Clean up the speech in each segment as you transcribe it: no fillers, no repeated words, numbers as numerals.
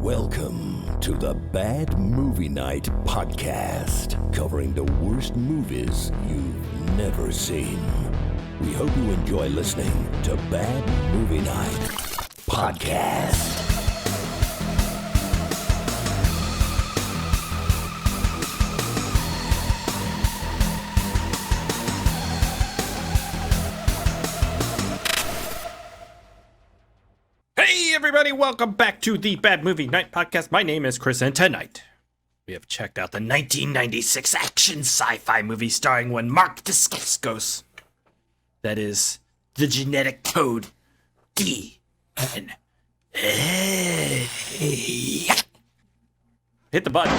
Welcome to the Bad Movie Night podcast, covering the worst movies you've never seen. We hope you enjoy listening to Bad Movie Night podcast. Hey everybody, welcome back to the Bad Movie Night podcast. My name is Chris, and tonight we have checked out the 1996 action sci-fi movie starring one Mark Dacascos. That is the genetic code DNA. Hit the button.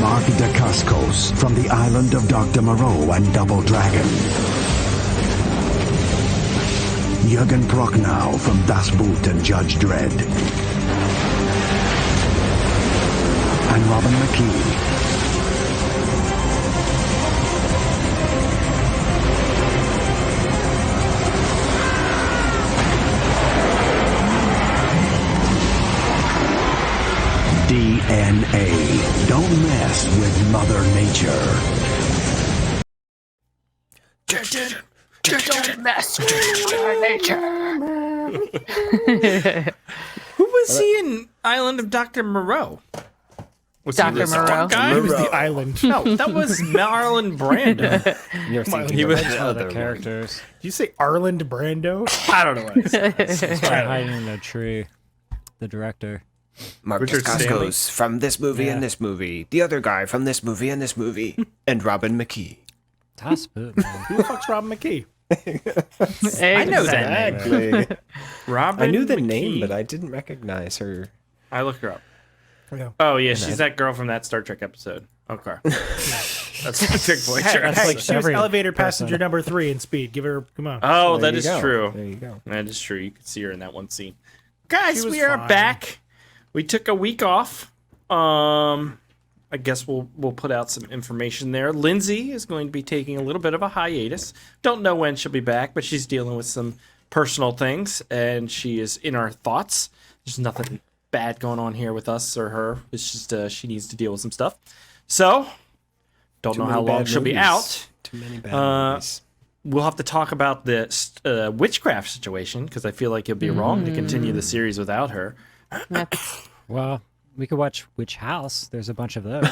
Mark Dacascos from the island of Dr. Moreau and Double Dragon. Jürgen Prochnow from Das Boot and Judge Dredd. And Robin McKee. DNA. Don't mess with Mother Nature. Don't mess with Mother Nature. Who was he in Island of Dr. Moreau? Was Dr. he the Moreau? skunk guy? He was the island. No, that was Marlon Brando. You're thinking He of was the other other characters. characters. Did you say Arland Brando? I don't know what it is. He's hiding in a tree. The director. Mark Richard Stanley. Dacascos from this movie and this movie. The other guy from this movie and this movie. And Robin McKee. Toss boot, man. Who the fuck's Robin McKee? I know that name. Exactly. Robin I knew the McKee. name, but I didn't recognize her. I looked her up. Yeah. Oh yeah, she's that girl from that Star Trek episode. Okay, that's a big voice. Hey, like she was every elevator person. passenger number 3 in Speed. Give her, come on. Oh, There that you is go. true. There you go. That is true. You could see her in that one scene. Guys, She was we are fine. back. We took a week off. I guess we'll put out some information there. Lindsay is going to be taking a little bit of a hiatus. Don't know when she'll be back, but she's dealing with some personal things, and she is in our thoughts. There's nothing bad going on here with us or her. It's just she needs to deal with some stuff. So, don't know how long she'll be out. Too many bad movies. We'll have to talk about the witchcraft situation, because I feel like it'd be wrong to continue the series without her. Well, we could watch Witch House. There's a bunch of those.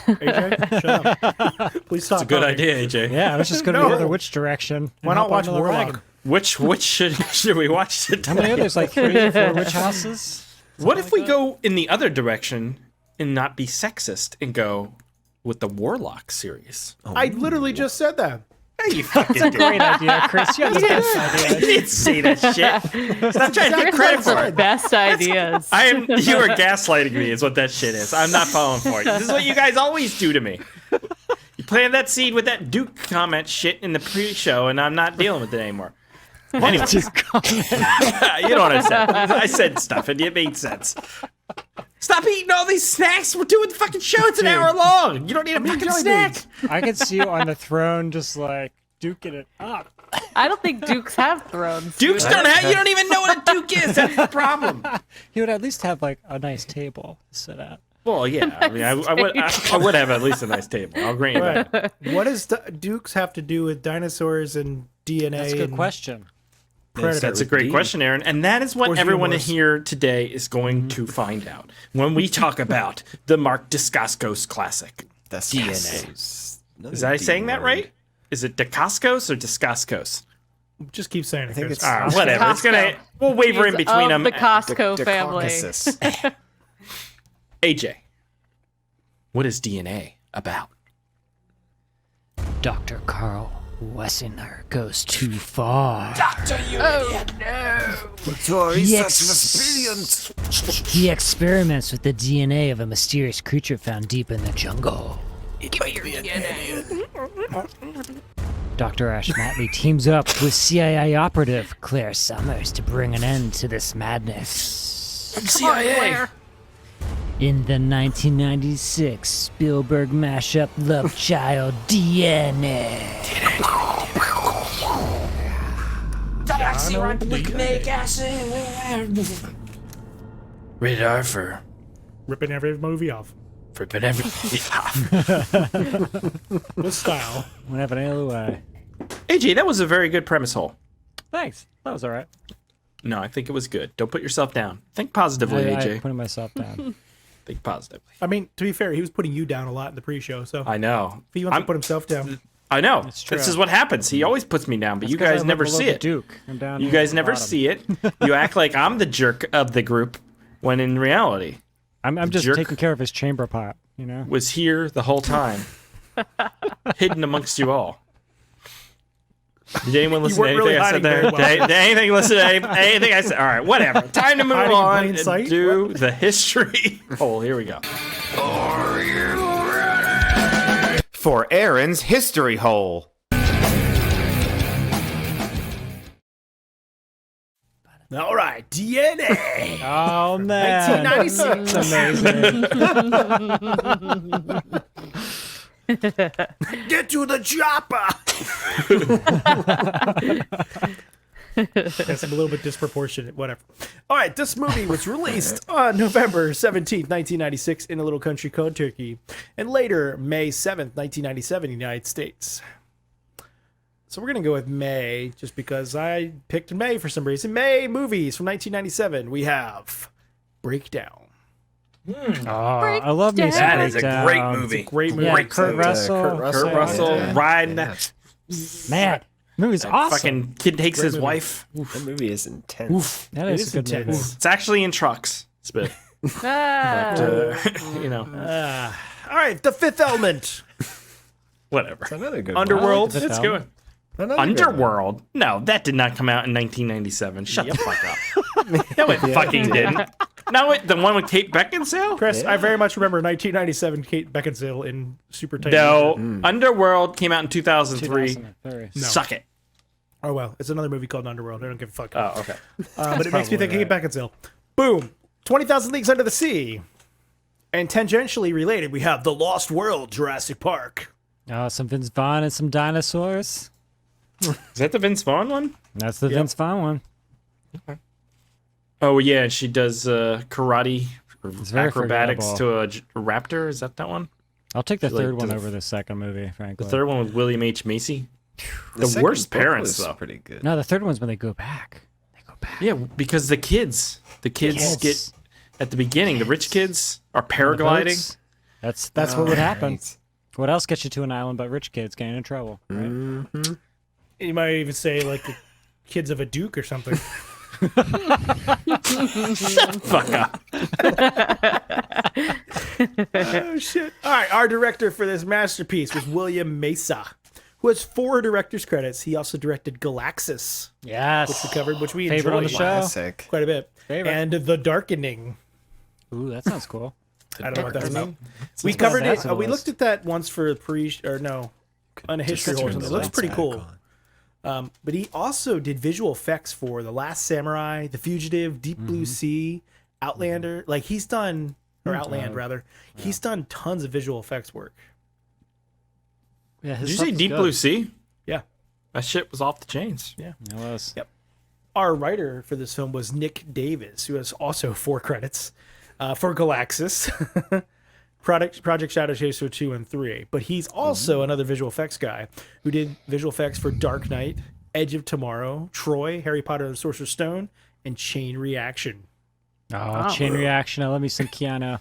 AJ, shut up. Please stop. It's a good talking. idea, AJ. Yeah, I was just going to No. go the other which direction. Why not watch Warlock? Which should we watch today? How many others? Like 3 or 4 witch houses? What if we go in the other direction and not be sexist and go with the Warlock series? I literally just said that. Hey, you fucking did. Great idea, Chris. You have the best You idea. didn't say that shit. Stop trying to get credit for it. Best ideas. You are gaslighting me is what that shit is. I'm not falling for it. This is what you guys always do to me. You planted that seed with that Duke comment shit in the pre-show, and I'm not dealing with it anymore. Anyway, you know what I said. I said stuff, and it made sense. Stop eating all these snacks. We're doing the fucking show. It's an hour long. You don't need a fucking snack. I could see you on the throne just like duking it up. I don't think Dukes have thrones. Dukes don't have. You don't even know what a Duke is. That's the problem. He would at least have like a nice table to sit at. Well, yeah. I mean, I would have at least a nice table. I'll grant you that. What does Dukes have to do with dinosaurs and DNA? That's a good and question. Predator? That's a great question, Aaron. And that is what Or everyone humorous. here today is going to find out when we talk about the Mark Dacascos classic. DNA. Is I saying that right? Is it Dacascos or Dacascos? Just keep saying it. I think Chris. it's All right, whatever. It's gonna. We'll waver He's in between of them. the Costco family. Caucasus. AJ, what is DNA about? Dr. Carl Wessinger goes too far. Sorry, Yes. such was brilliant. He experiments with the DNA of a mysterious creature found deep in the jungle. Dr. Ash Matley teams up with CIA operative Claire Summers to bring an end to this madness. CIA. In the 1996 Spielberg mashup Love Child DNA. Rated R for Ripping every movie off ripping every. with style. Won't have it any other way. AJ, that was a very good premise hole. Thanks. That was all right. No, I think it was good. Don't put yourself down. Think positively, I'm AJ. putting myself down. Think positively. I mean, to be fair, he was putting you down a lot in the pre-show, so I know. if he wants to put himself down, I know. true. This is what happens. He always puts me down, but you Because I guys live never below see the it. Duke. I'm down You here at guys the never bottom. see it. You act like I'm the jerk of the group, when in reality, I'm just jerk. taking care of his chamber pot, you know? was here the whole time, hidden amongst you all. Did anyone listen to weren't anything really I said hiding there? very well. Did anything listen to anything I said? All right, whatever. Time to move Hiding in on plain and sight? do the history. Oh, here we go. For Aaron's history hole. all right, DNA. Oh, man. 1996. Amazing. Get to the chopper. That's a little bit disproportionate. Whatever. All right, this movie was released on November 17th, 1996 in a little country called Turkey, and later May 7th, 1997 in the United States. So we're going to go with May just because I picked May for some reason. May movies from 1997. We have Breakdown. Oh, I love me some That is a Breakdown. great movie. Great movie. Yeah, Kurt Russell. Kurt Russell riding that Man, movie's awesome. fucking kid takes his movie. wife. That movie is intense. That It is is a good movie. intense. It's actually in trucks. Spit. You know, All right, The Fifth Element. whatever. Another good Underworld. Fifth Let's Element. go. one. Another good one. Underworld? No, that did not come out in 1997. Shut the fuck up. No, it fucking didn't. No, the one with Kate Beckinsale? Chris, I very much remember 1997 Kate Beckinsale in Super Tight. No, Underworld came out in 2003. 2003. Suck it. Oh, well, it's another movie called Underworld. I don't give a fuck. Oh, okay. But it makes me think of Kate Beckinsale. Boom. 20,000 Leagues Under the Sea. And tangentially related, we have The Lost World, Jurassic Park. Oh, some Vince Vaughn and some dinosaurs. Is that the Vince Vaughn one? That's the Vince Vaughn one. Oh, yeah, she does karate or very acrobatics forgettable. to a raptor. Is that one? I'll take the Like, third one the- over the second movie, frankly. The third one with William H. Macy? The second worst book parents, was though. pretty good. No, the third one's when they go back. They go back. Yeah, because the kids get, at the beginning, the rich kids are paragliding. That's what would happen. Right. What else gets you to an island but rich kids getting in trouble? Right? You might even say, like, the kids of a duke or something. Fuck up. Oh, shit. All right, our director for this masterpiece was William Mesa, who has 4 director's credits. He also directed Galaxis, Yes. which we covered, which we Favorite on the enjoyed show. Classic. quite a bit. Favorite. And The Darkening. Ooh, that sounds cool. I don't know what that's about. Darkening? We covered That's it. on the We list. looked at that once for on a history hole or something. It looks pretty cool. But he also did visual effects for The Last Samurai, The Fugitive, Deep Blue Sea, Outlander. Like he's done, or Outland rather. He's done tons of visual effects work. Yeah, his Did you stuff say is Deep good. Blue Sea? Yeah. That shit was off the chains. Yeah. It was. Yep. Our writer for this film was Nick Davis, who has also 4 credits for Galaxis, Project Shadow Chaser 2 and 3. But he's also another visual effects guy who did visual effects for Dark Knight, Edge of Tomorrow, Troy, Harry Potter and the Sorcerer's Stone, and Chain Reaction. Oh, Chain Reaction. I love me some Keanu.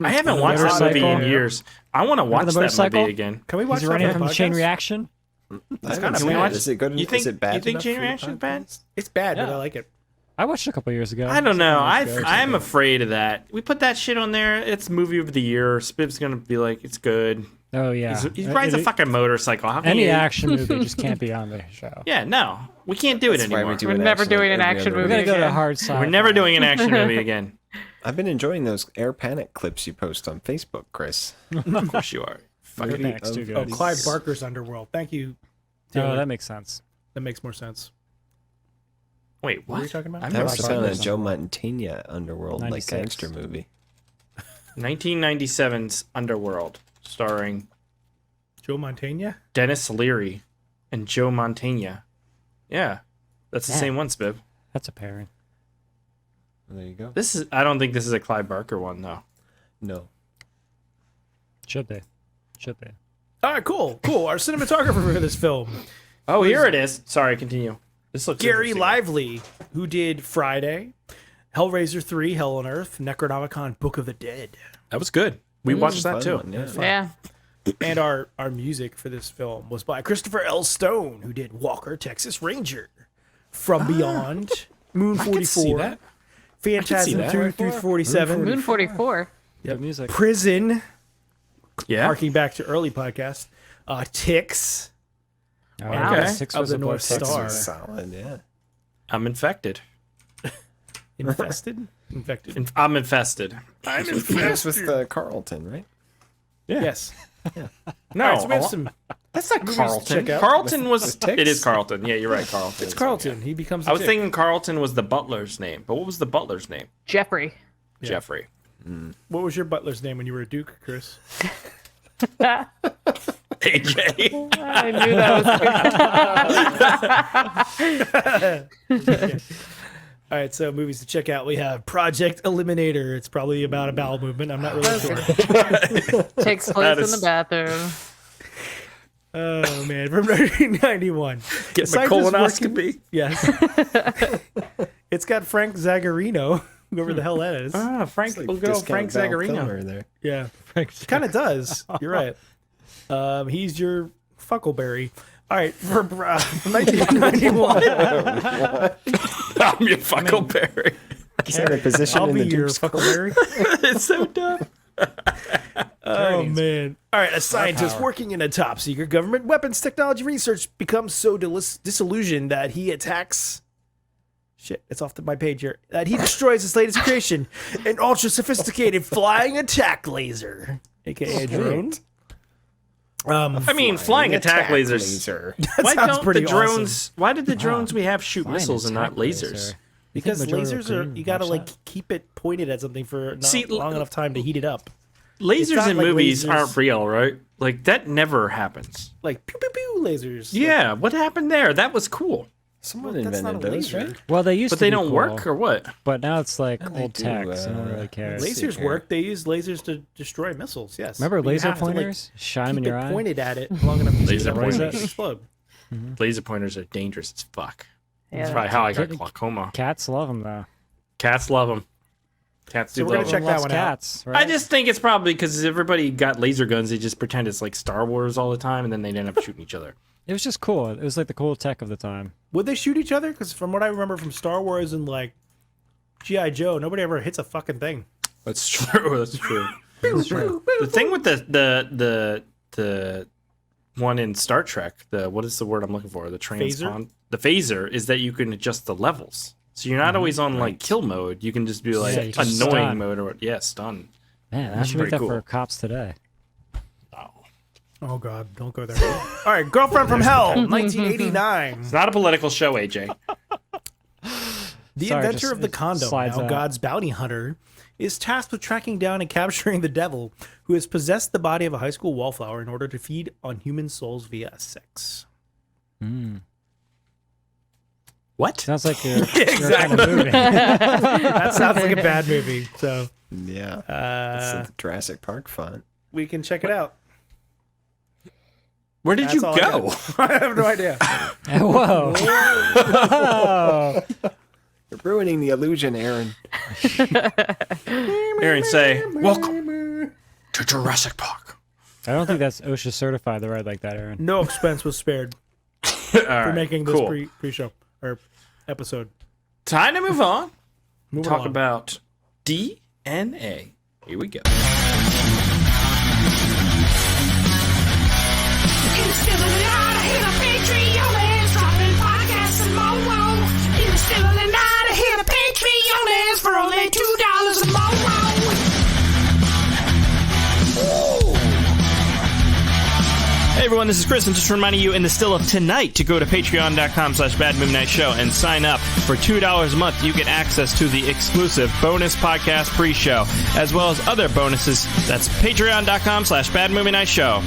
I haven't watched that movie in motorcycle. years. I want to watch the that motorcycle? movie again. Can we watch He's that running for the from Chain podcast? Reaction. That's kinda kind of bad. bad. Is it good? You think? Is it bad? You think enough Chain for the Reaction's bad? podcast? It's bad, but Yeah. I like it. I watched it a couple years ago. I don't know. Something I'm afraid of that. We put that shit on there. It's movie of the year. Spiv's gonna be like, it's good. Oh yeah. He rides a fucking motorcycle. How can Any you- action movie just can't be on the show. Yeah, no, we can't do it That's why anymore. we do We're an never action doing like an every action other We're movie. gonna go to again. hard side. We're never doing an action movie again. I've been enjoying those Air Panic clips you post on Facebook, Chris. Of course you are. You're next, too, Oh, guys. Clive Barker's Underworld. Thank you. Oh, Taylor. that makes sense. That makes more sense. Wait, What are you what? talking about? I've That never was like just on a Barker's Joe Mantegna Underworld, like 96. gangster movie. 1997's Underworld, starring Joe Mantegna? Dennis Leary and Joe Mantegna. Yeah, that's the Yeah. same one, Spiv. That's a pairing. There you go. I don't think this is a Clive Barker one though. No. Should be. Should be. All right, cool. Our cinematographer for this film, Oh, here it is. Sorry, continue. This looks Gary interesting. Lively, who did Friday, Hellraiser 3, Hell on Earth, Necronomicon, Book of the Dead. That was good. We watched that too. Fun one, yeah. Yeah. And our music for this film was by Christopher L. Stone, who did Walker, Texas Ranger, From Beyond, Moon 44, see that. Phantasm that. 2 through 47, Moon 44. Good music. Prison, Yeah. harking back to early podcast, Ticks, Oh, Wow. okay. Okay. 6 of was the a North Six Star. was- Solid, yeah. I'm infected. Infested. I'm infested. That's with Carlton, right? Yes. No, All right, so we have some. that's not to Carlton. check out. Carlton was. Ticks? It is Carlton. Yeah, you're right. Carlton. It's Carlton. He becomes. I was thinking Carlton was the butler's name, but what was the butler's name? Jeffrey. Jeffrey. What was your butler's name when you were a Duke, Chris? AJ. I knew that was All right, so movies to check out. We have Project Eliminator. It's probably about a bowel movement. I'm not really sure. takes place in is- the bathroom. Oh man, from 1991. Get my Scientists colonoscopy. Yes. It's got Frank Zagarino, whoever the hell that is. Ah, Frank. Like Good old Frank discount Val Zagarino. Kilmer there. Yeah, kind of does. You're right. He's your Fuckleberry. All right, for 1991. I'm your Fuckleberry. Is that a position I'll in be the your Duke's Fuckleberry. It's so dumb. Oh man! All right, a scientist working in a top secret government weapons technology research becomes so disillusioned that he attacks. Shit, it's off my page here. That he destroys his latest creation, an ultra sophisticated flying attack laser, aka a drone. I mean, flying attack lasers. Why sounds don't pretty the drones? Why did the drones we have shoot Flying missiles and not attack lasers? laser. Because Majority lasers are couldn't you gotta watch like that? keep it pointed at something for not See, long enough time to heat it up. Lasers not in like movies lasers. aren't real, right? Like that never happens. Like pew pew pew lasers. Yeah, what happened there? That was cool. Someone That's not a invented those, laser. right? Well, they used But to they be don't cool, work or what? But now it's like they old do, tech, so no one really cares. let's Lasers see here. work. They use lasers to destroy missiles. Yes. Remember But you laser have to, like, pointers? Shine them in keep your it eye? pointed at it long enough to see Laser the pointer pointers. explode. Laser pointers are dangerous as fuck. That's Yeah. probably how I got Kid- glaucoma. Cats love them, though. Cats love them. Cats do So we're love gonna them. check that Loves one out. cats, right? I just think it's probably because everybody got laser guns. They just pretend it's like Star Wars all the time, and then they end up shooting each other. It was just cool. It was like the cool tech of the time. Would they shoot each other? Because from what I remember from Star Wars and like G.I. Joe, nobody ever hits a fucking thing. That's true. That's true. The thing with the one in Star Trek, the what is the word I'm looking for? The transpond, the phaser is that you can adjust the levels. So you're not always on like kill mode. You can just be like Yeah, you can annoying stun. mode or stun. Man, I That's should make pretty that for cool. cops today. Oh God, don't go there. All right, Girlfriend from Hell, 1989. It's not a political show, AJ. The Sorry, inventor just- of the it condom, slides now out. God's bounty hunter, is tasked with tracking down and capturing the devil who has possessed the body of a high school wallflower in order to feed on human souls via sex. What? Sounds like your kind of movie. That sounds like a bad movie, so Yeah. That's the Jurassic Park font. we can check it out. Where did That's you all I go? I have no idea. Whoa. You're ruining the illusion, Aaron. Aaron, say welcome to Jurassic Park. I don't think that's OSHA certified to ride like that, Aaron. No expense was spared All for right, making this cool. pre-show or episode. Time to move on. Moving Talk along. about DNA. Here we go. Hey everyone, this is Chris, and just reminding you in the still of tonight to go to patreon.com/badmoonnightshow and sign up. For $2 a month, you get access to the exclusive bonus podcast pre-show, as well as other bonuses. That's patreon.com/badmovienightshow.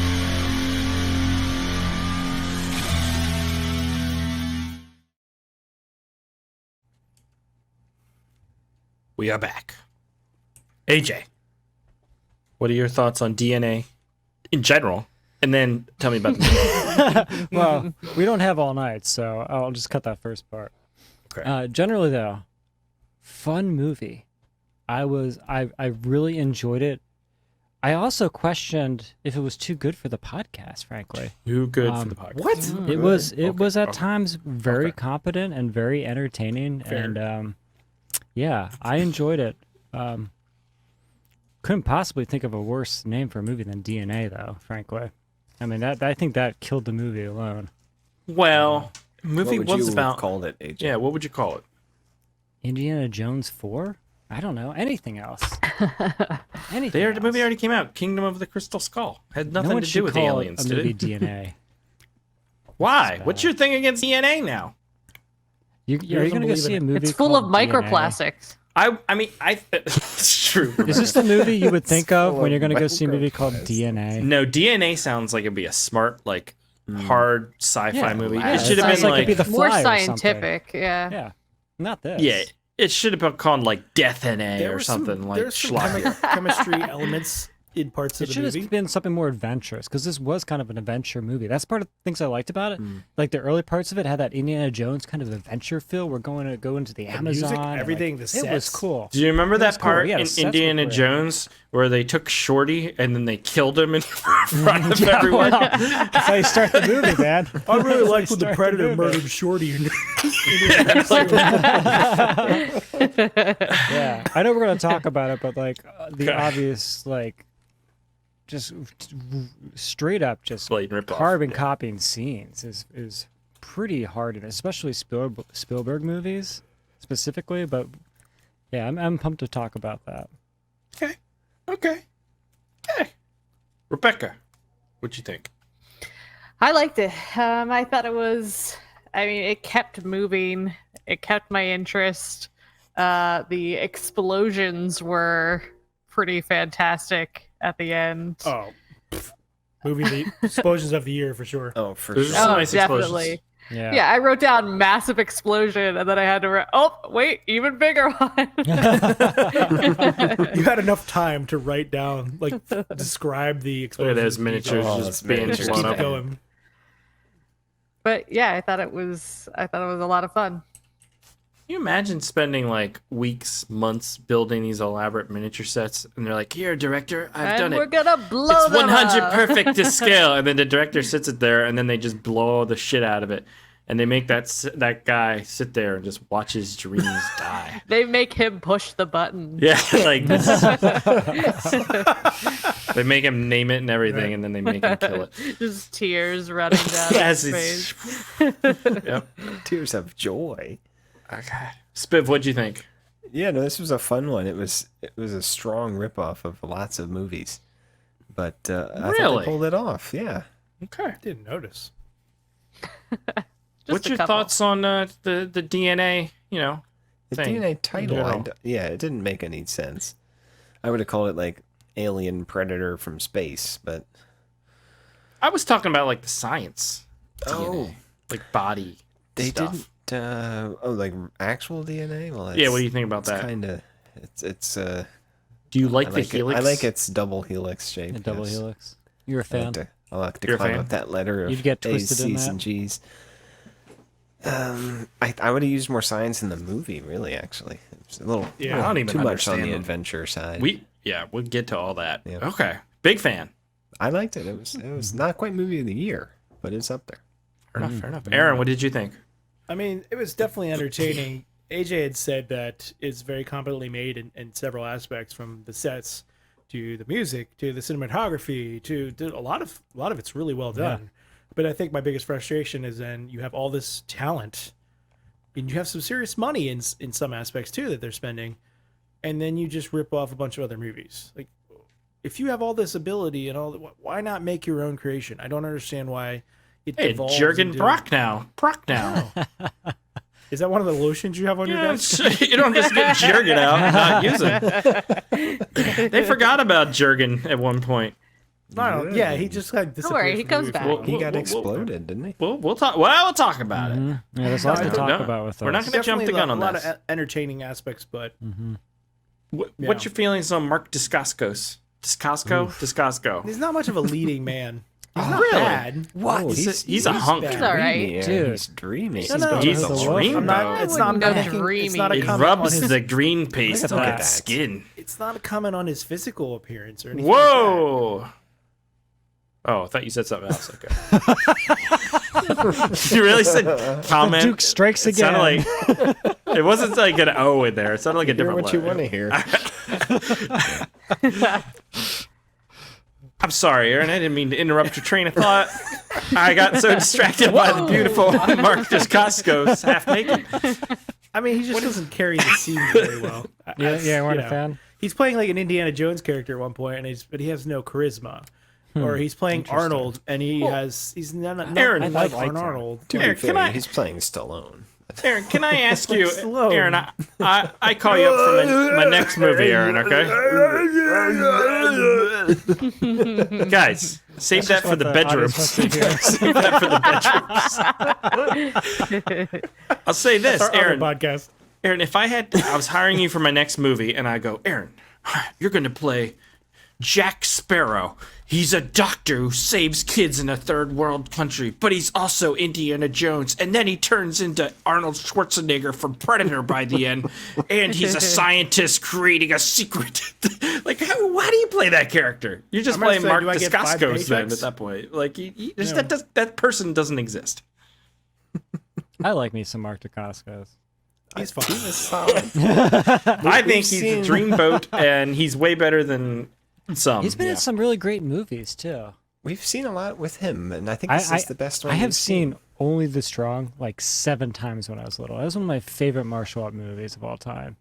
We are back. AJ, what are your thoughts on DNA in general? And then tell me about the movie. Well, we don't have all night, so I'll just cut that first part. Okay. Generally, though, fun movie. I really enjoyed it. I also questioned if it was too good for the podcast, frankly. Too good for the podcast. What? It was at times very competent and very entertaining, and yeah, I enjoyed it. Couldn't possibly think of a worse name for a movie than DNA, though. Frankly, I mean I think that killed the movie alone. Well, movie What would was you about. called it, AJ? Yeah, what would you call it? Indiana Jones 4? I don't know anything else. Anything. The else. movie already came out. Kingdom of the Crystal Skull had No nothing one to do should with call aliens, a did movie it? DNA. Why? What's your thing against DNA now? Are you going to go see a movie? It's full of called DNA? microplastics. I mean, it's true. Is this the movie you would think of when you're going to go see a movie called DNA? No, DNA sounds like it'd be a smart, like, hard sci-fi Yeah, movie. yeah, It should have sounds been like it'd be like, The More Fly or something. scientific, yeah. Yeah, not this. yeah, it should have been called like Death NA or something like There's some schlocky. chemistry elements in parts of It the should movie. have been something more adventurous because this was kind of an adventure movie. That's part of the things I liked about it. Like the early parts of it had that Indiana Jones kind of adventure feel. We're going to go into the Amazon. music, and, everything, the It was sets. cool. Do you remember was that cool. part Yeah, the in sets were Indiana great. Jones where they took Shorty and then they killed him in front of everyone? That's how you start the movie, man. I really like when the Start Predator movie. murdered Shorty. And Yeah, I know we're going to talk about it, but like the obvious, like, just straight up, just Blatant ripoff, carbon copying scenes is pretty hard, and especially Spielberg movies specifically. But yeah, I'm pumped to talk about that. Okay. Rebecca, what'd you think? I liked it. I thought it was, I mean, it kept moving. It kept my interest. The explosions were pretty fantastic at the end. movie the explosions of the year for sure. Oh, for There's sure. some Oh, nice definitely. explosions. Yeah. Yeah, I wrote down massive explosion, and then I had to write, oh, wait, even bigger one. You had enough time to write down, like, describe the Look at explosions. those miniatures Oh, just that's being miniatures. blown Keep up. going. But yeah, I thought it was a lot of fun. Can you imagine spending like weeks, months building these elaborate miniature sets, and they're like, "Here, director, I've And done we're it. gonna blow It's them 100 up." perfect to scale." And then the director sits it there, and then they just blow the shit out of it, and they make that guy sit there and just watch his dreams die. They make him push the button. Yeah, like this. They make him name it and everything, and then they make him kill it. Just tears running down As his it's, face. yep. Tears of joy. Okay. Spiv, what'd you think? Yeah, no, this was a fun one. It was a strong ripoff of lots of movies, but I thought Really? they pulled it off. Yeah. Okay. Didn't notice. What's a your couple. thoughts on the DNA? The thing DNA in title, general. it didn't make any sense. I would have called it like Alien Predator from space, but I was talking about like the science, oh, like body. they stuff. didn't. Like actual DNA. Well, Yeah, what do you think about that? Kind of. It's Do you like I the like it. helix? I like its double helix shape. A double yes. helix. You're a I fan. like to You're a climb fan? up that ladder of You'd get A's, twisted in C's, that? and G's. I would have used more science in the movie. Really, actually, it's a little Yeah, I don't even too much on understand the them. adventure side. We'll get to all that. Yeah. Okay, big fan. I liked it. It was not quite movie of the year, but it's up there. Fair enough. Aaron, what did you think? I mean, it was definitely entertaining. AJ had said that it's very competently made in several aspects, from the sets to the music to the cinematography to a lot of it's really well done. But I think my biggest frustration is then you have all this talent, and you have some serious money in some aspects too that they're spending, and then you just rip off a bunch of other movies. Like, if you have all this ability and all, why not make your own creation? I don't understand why it Hey, devolves Jurgen into- Brocknow. Is that one of the lotions you have on your Yeah, desk? you don't just get Jurgen out and not use it. They forgot about Jurgen at one point. Yeah, he just like Don't worry, disappeared he from comes the back. movie for a He while. got exploded, didn't he? We'll talk. Well, we'll talk about it. Yeah, there's lots to talk No, about with we're not those. gonna jump the Definitely gun on a lot this. of entertaining aspects, but What's your feelings on Mark Dacascos? Dacasco? He's not much of a leading man. He's not Really? bad. What? He's a hunk. bad. He's all right. Dreamy, Dude. He's dreamy. No, He's a Wolf. dreamboat. I'm not, it's not, I'm not Wouldn't making, go it's not a He comment on rubs his, the green paste Look at on that. his skin. it's not a comment on his physical appearance or anything. Whoa! Oh, I thought you said something else. Okay. You really said comment? Duke strikes It sounded again. like it wasn't like an O in there. It sounded like a Hear different what you letter. want to hear. I'm sorry, Aaron. I didn't mean to interrupt your train of thought. I got so distracted by the beautiful Mark Dacascos half naked. I mean, he just doesn't carry the scene very well. Yeah, I weren't a fan. He's playing like an Indiana Jones character at one point, but he has no charisma. Or he's playing Arnold, and he's not Aaron, like I liked Arnold. To be Aaron, fair, can I- he's playing Stallone. Aaron, can I ask you, Slow. Aaron? I call you up for my next movie, Aaron. Okay, guys, save that for the bedrooms. Save that for the bedrooms. I'll say this, Our other Aaron. podcast. Aaron, if I was hiring you for my next movie, and I go, Aaron, you're going to play Jack Sparrow. He's a doctor who saves kids in a third world country, but he's also Indiana Jones. And then he turns into Arnold Schwarzenegger from Predator by the end, and he's a scientist creating a secret. Like, why do you play that character? You're just I'm gonna playing say, Mark do I get 5 Dacascos then paychecks? at that point. Like, that person doesn't exist. I like me some Mark Dacascos. He's fine. He's solid. I think he's a dreamboat, and he's way better than some. He's been in some really great movies too. We've seen a lot with him, and I think this is the best one. I have we've seen Only the Strong like 7 times when I was little. That was one of my favorite martial art movies of all time.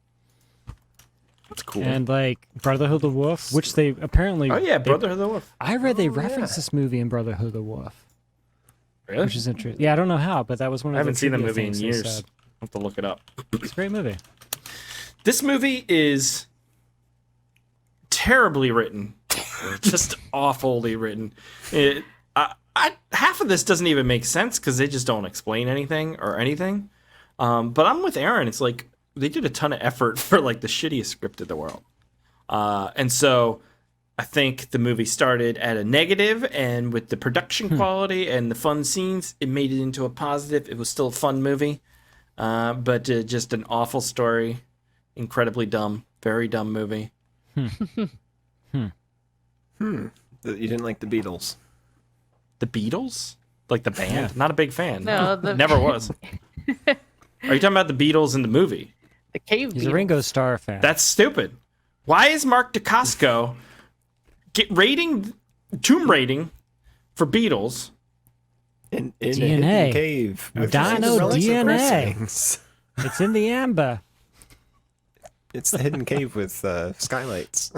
That's cool. And like Brotherhood of the Wolf, which they apparently. Oh yeah, they- Brotherhood of the Wolf. I read they referenced this movie in Brotherhood of the Wolf, Really? which is interesting. Yeah, I don't know how, but that was one of I haven't the seen the trivia movie in things they years. said. I'll have to look it up. It's a great movie. This movie is terribly written, just awfully written. Half of this doesn't even make sense because they just don't explain anything or anything. But I'm with Aaron. It's like they did a ton of effort for like the shittiest script in the world. And so I think the movie started at a negative, and with the production quality and the fun scenes, it made it into a positive. It was still a fun movie, but just an awful story. Incredibly dumb, very dumb movie. You didn't like the Beatles. The Beatles? Like the band? Not a big fan. No, the- Never was. Are you talking about the Beatles in the movie? The cave. He's a Beatles. Ringo Starr fan. That's stupid. Why is Mark Dacasco tomb rating for Beatles? In a DNA. hidden cave. with Dino relics of DNA. wrestlings. It's in the amber. It's the hidden cave with skylights.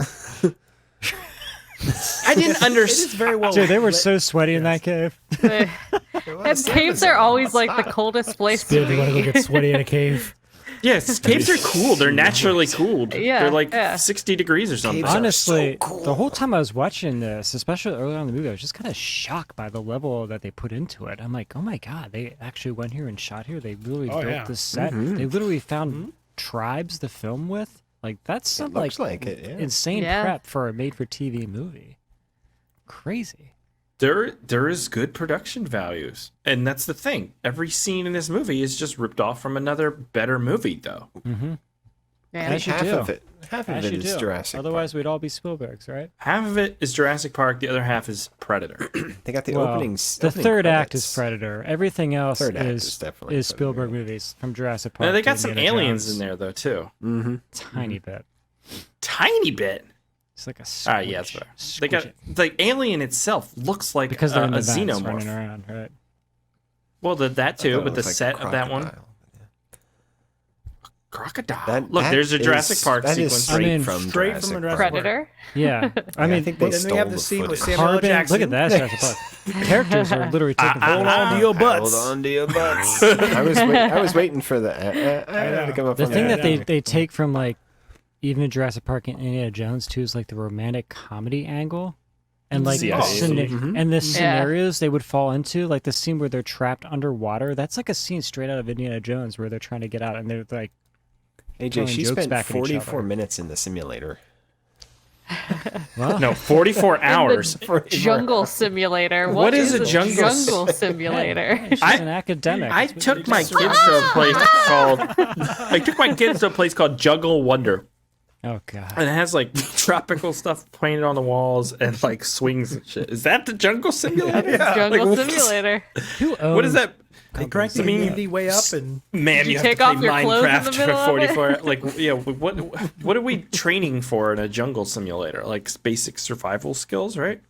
I didn't It is understand. very well. Dude, they were lit. so sweaty in that cave. And caves are always like the coldest place to Dude, you want to be. go get sweaty in a cave? Yes, caves are cool. They're naturally cooled. Yeah, They're like yeah. 60 degrees or something. Caves are Honestly, so cool. the whole time I was watching this, especially early on in the movie, I was just kind of shocked by the level that they put into it. I'm like, oh my god, they actually went here and shot here. They literally Oh, built yeah. the set. They literally found tribes to film with. Like that's some looks like it, yeah. insane Yeah. prep for a made-for-TV movie. Crazy. There is good production values, and that's the thing. Every scene in this movie is just ripped off from another better movie, though. Yeah. As you half do. of it As you is do. Jurassic Otherwise, we'd all be Spielbergs, right? Half of it is Jurassic Park. The other half is Predator. Park. They got the Well, openings. the third act is Predator. Everything else Third act is is definitely Predator, Spielberg yeah. movies from Jurassic Park. Now, they to got some Indiana aliens Jones. in there, though, too. Tiny bit. Tiny bit. It's like a Ah, yeah, that's better. They got squish the alien itself looks like because they're in a the vents xenomorph. running around, right? Well, that too, but the set of that one, Crocodile. crocodile. Look, there's a Jurassic Park that is sequence. straight I mean, from straight Jurassic from Jurassic Park. Predator. Yeah, I mean, I think they Then we stole have the the scene with footage. Samuel L. Carbon. Jackson. Look at that Jurassic Park. Characters are literally taking Hold on to your butts. Hold on to your butts. I was waiting for the. I had to come up The with thing that. that they take from like even Jurassic Park and Indiana Jones too is like the romantic comedy angle, and like Yeah. and the scenarios they would fall into, like the scene where they're trapped underwater. That's like a scene straight out of Indiana Jones where they're trying to get out and they're like AJ, throwing she jokes spent back at each 44 other. minutes in the simulator. No, 44 hours. Jungle simulator. What is a jungle simulator? She's an academic. I That's what took you my do. kids to a place called. I took my kids to a place called Juggle Wonder, Oh god. and it has like tropical stuff painted on the walls and like swings and shit. Is that the Jungle Simulator? Jungle Like, what- simulator. What is that? They crank the humidity way up, and Man, you have take to play off your clothes in the Minecraft middle for of 44. Like, yeah, what are we training for in a jungle simulator? Like basic survival skills, right?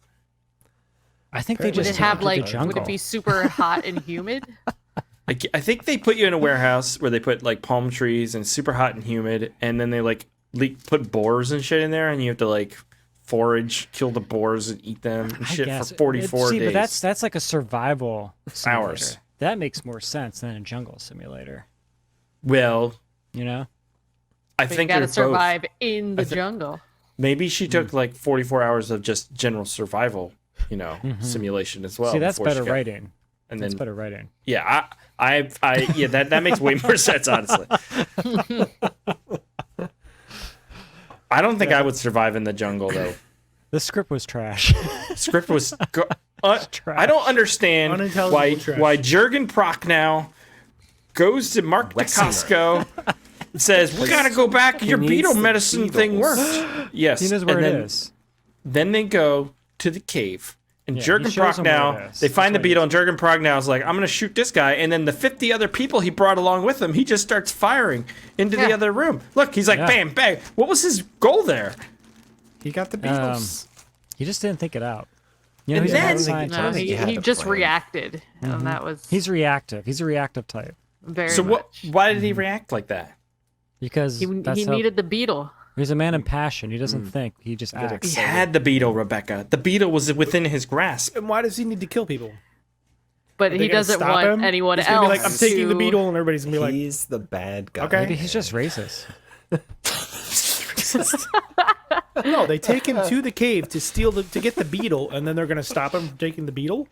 I think they Would just it took have to like? the jungle. Would it be super hot and humid? I think they put you in a warehouse where they put like palm trees and super hot and humid, and then they like put boars and shit in there, and you have to like forage, kill the boars, and eat them and I shit guess. for 44 See, days. but that's like a survival simulator. Hours. That makes more sense than a jungle simulator. Well, You know? I But you think gotta they're both. survive in the jungle. Maybe she took like 44 hours of just general survival, simulation as well. See, that's before she better got- writing. And That's then better writing. yeah, yeah, that makes way more sense, honestly. I don't think I would survive in the jungle though. The script was trash. Script was. I don't understand Unintelligible why trash. Jurgen Prochnow goes to Mark DeCasco and says, "We gotta go back. Your needs beetle the medicine thing beetles." worked." Yes, He knows where and it then, is. Then they go to the cave. And Yeah, Jurgen he shows them where it Prochnow, is. they find the That's what he beetle, and Jurgen Prochnow is like, I'm going to shoot this guy. And then the 50 other people he brought along with him, he just starts firing into the Yeah. other room. Look, he's like, Yeah. bam, bam. What was his goal there? He got the Beatles. He just didn't think it out. You know, And he's a then- mad No, scientist. No, think he had he a just plan. reacted, and that was He's reactive. He's a reactive type. very So much. why did he react like that? Because He that's how, needed the beetle. he's a man in passion. He doesn't think. He just acts. He had the beetle, Rebecca. The beetle was within his grasp. and why does he need to kill people? But Are they he gonna doesn't stop want him? anyone He's else. gonna be like, I'm taking the to- beetle, and everybody's gonna be like, He's the bad guy. Okay. Maybe he's just racist. no, they take him to the cave to get the beetle, and then they're gonna stop him from taking the beetle.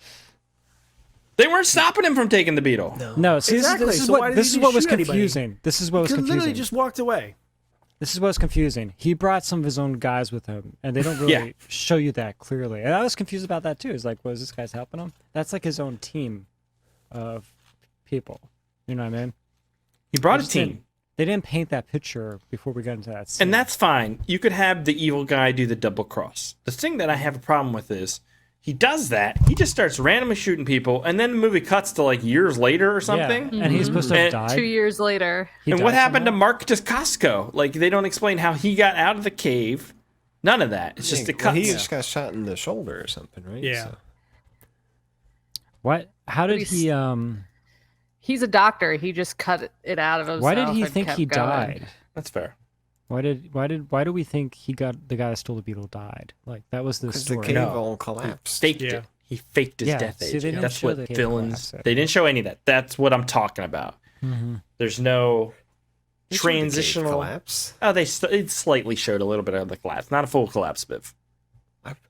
They weren't stopping him from taking the beetle. No, see, Exactly, this is so why what did this he is need what to was shoot anybody? confusing. This is what was He confusing. literally just walked away. This is what was confusing. He brought some of his own guys with him, and they don't really Yeah. show you that clearly. And I was confused about that too. It's like, was this guy's helping him? That's like his own team of people. You know what I mean? He brought They a just team. didn't- They didn't paint that picture before we got into that scene. And that's fine. You could have the evil guy do the double cross. The thing that I have a problem with is he does that. He just starts randomly shooting people, and then the movie cuts to like years later or something. Yeah. And he's supposed to have And- died. 2 years later. He And what died happened to somehow? Mark DeCasco? Like they don't explain how he got out of the cave. None of that. It's just the Well, cuts. he just got shot in the shoulder or something, right? Yeah. So- What? How did He's- he? He's a doctor. He just cut it out of himself. Why did he and think kept he going. died? That's fair. Why do we think he got the guy that stole the beetle died? Like that was the Because the story. cave No. all collapsed. Faked Yeah. it. He faked his Yeah, death see, agent. they don't That's show what the cave villains. collapse. They didn't show any of that. That's what I'm talking about. Mm-hmm. There's no They showed the cave transitional. collapse. Oh, it slightly showed a little bit of the collapse, not a full collapse, Biv.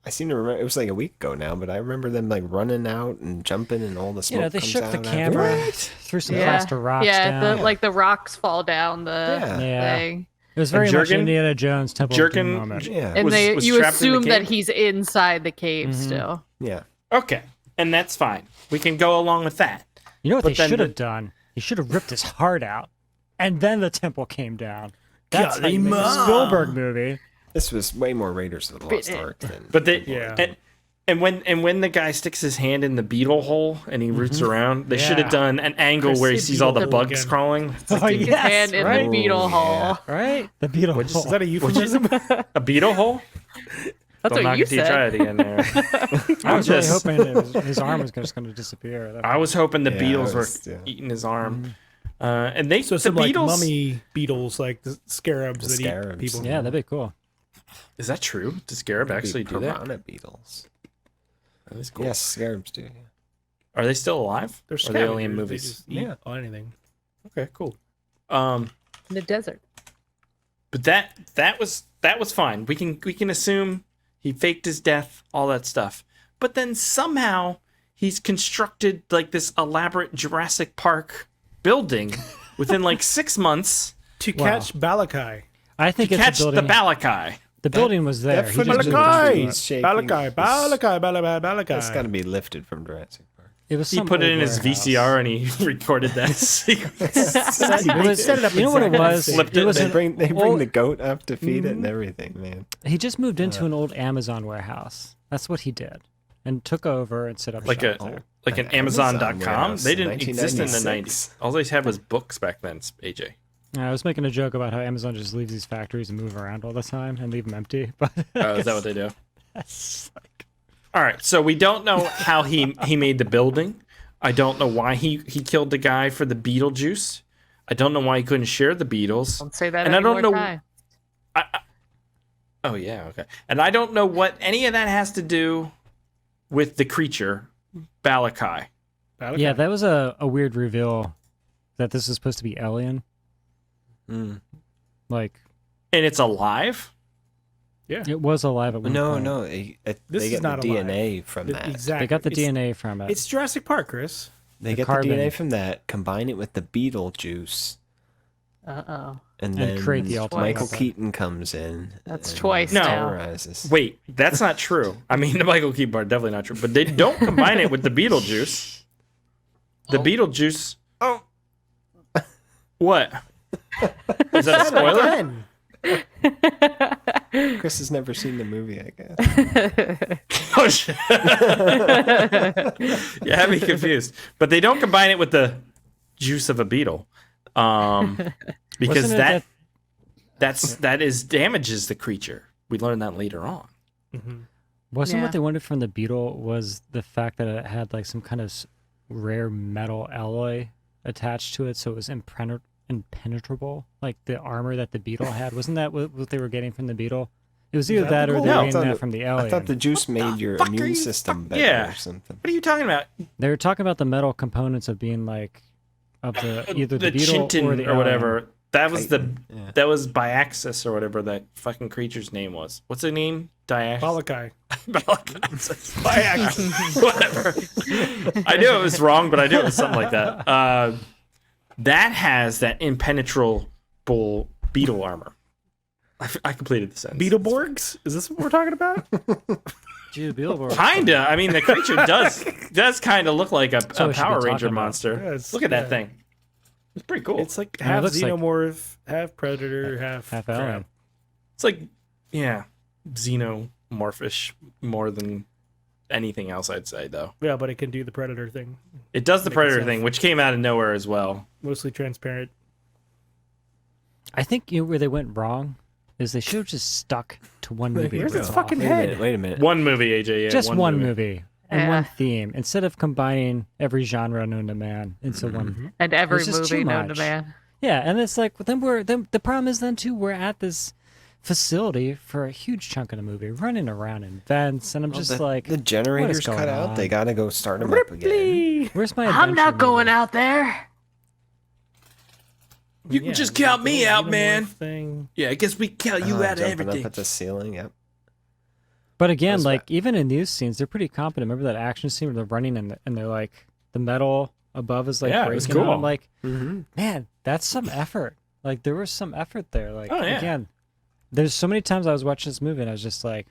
I seem to remember it was like a week ago now, but I remember them like running out and jumping and all the smoke. Yeah, they comes shook out the after. camera, threw some Yeah, plaster rocks yeah. down. The rocks fall down the Yeah. thing, It was very And much Jurgen- Indiana Jones Temple of Doom moment. Yeah. and Was- they was you trapped in the assume that cave? he's inside the cave Mhm. still. Yeah. Okay, and that's fine. We can go along with that. You know what But they then should the- have done? He should have ripped his heart out, and then the temple came down. That's Cut like him a up. Spielberg movie. This was way more Raiders of the Lost But- Ark than. But they, Yeah. and when the guy sticks his hand in the beetle hole and he roots around, they should Yeah. have done an angle Chris, where he say sees all the beetle hole bugs again. crawling. Oh, His hand in right? the beetle hole. Right? The beetle. What'd you hole. Is that a euphemism? A beetle hole? That's Don't what knock you it till you try said. it again there. I was really just- hoping that his arm was just going to disappear. I was hoping the Yeah, beetles I was- were yeah. eating his arm. Mm-hmm. And they So the some like beetles. mummy beetles, like the scarabs The that scarabs. eat people. Yeah, that'd be cool. Is that true? Does Scarab Maybe actually do that? piranha beetles. That is cool. Yes, scarabs do. Yeah. Are they still alive? They're Or are they only in scavengers. They movies? just eat Yeah. on anything. Okay, cool. In the desert. But that was fine. We can assume he faked his death, all that stuff. But then somehow he's constructed like this elaborate Jurassic Park building within like 6 months, To catch Balakai. I think To it's catch a the building. Balakai. The building was there. that He just footage moved of it. the Balakai! trees shaking Balakai! That's got to Balakai. be lifted from Jurassic Park. It was He some put it old in his warehouse. VCR and he recorded that sequence. It was, set it up you know what it exactly was? the same. Flipped It it. was They an bring old- the goat up to feed it and everything, man. He just moved into an old Amazon warehouse. That's what he did, and took over and set up like shop a there. like an An Amazon Amazon.com. warehouse They in didn't exist in the 1996. 90s. All they had was books back then, AJ. I was making a joke about how Amazon just leaves these factories and move around all the time and leave them empty, but Is that what they do? that's like, All right, so we don't know how he made the building. I don't know why he killed the guy for the beetle juice. I don't know why he couldn't share the beetles. Don't say that And I any don't more know- time. Oh yeah, okay. And I don't know what any of that has to do with the creature, Balakai. yeah, that was a weird reveal that this is supposed to be alien. Like And it's alive? it was alive at one No, point. no. This They is get not the alive. DNA from that. Exactly. They got the It's- DNA from it. It's Jurassic Park, Chris. They the get carbon. the DNA from that, combine it with the beetle juice, Uh-oh. and And then create the ultimate Michael weapon. Keaton comes in. That's and twice No. now. terrorizes. Wait, that's not true. I mean, the Michael Keaton part definitely not true. But they don't combine it with the beetle juice. The beetle juice. Oh. What? Is that a spoiler? Again. Chris has never seen the movie, I guess. Oh shit! You had me confused. But they don't combine it with the juice of a beetle, because Wasn't it that is damages the creature. We learned that later on. Wasn't Yeah. what they wanted from the beetle was the fact that it had like some kind of rare metal alloy attached to it, so it was impenetrable, like the armor that the beetle had. Wasn't that what they were getting from the beetle? It was either that or they No. were I getting thought that it- from the alien. I thought the juice made your fuck are immune you system better yeah. or something. What are you talking about? They were talking about the metal components of being like of the either the, The beetle Chinton or the or whatever. alien. That was Yeah. that was Biaxis or whatever that fucking creature's name was. What's the name? Diax. Balakai. Whatever. I knew it was wrong, but I knew it was something like that. That has that impenetrable beetle armor. I completed the sentence. Beetleborgs? Is this what we're talking about? Dude, Beetleborg. Kinda. I mean, the creature does kind of look like a what we should be Power Ranger talking about. monster. Yeah, it's- Look at that yeah. thing. It's pretty cool. It's like I mean, it half looks like- xenomorph, half predator, half half crab. alien. It's like, yeah, xenomorphish more than anything else, I'd say, though. Yeah, but it can do the predator thing. It does the Make Predator itself- thing, which came out of nowhere as well. Mostly transparent. I think where they went wrong is they should have just stuck to one movie. Where's to its go fucking off. head? Wait a minute. One movie, AJ. Yeah, Just one movie and one Yeah. theme instead of combining every genre known to man into one. And every It's just movie too known to much. man. Yeah, and it's like then the problem is then too we're at this facility for a huge chunk of the movie, running around in vents, and I'm just the, like, the generator's going cut out. on? They gotta go start them up again. where's my? I'm not adventure going movie? out there. You can just count me out, man. Thing. Yeah, I guess we count you out of Jumping everything. up at the ceiling. Yep. But again, That's like even in these scenes, they're pretty competent. Remember that action scene where they're running and they're like the metal above is like Yeah, it was breaking. cool. I'm like, Mm-hmm. man, that's some effort. Like there was some effort there. Like Oh, yeah. again, there's so many times I was watching this movie and I was just like,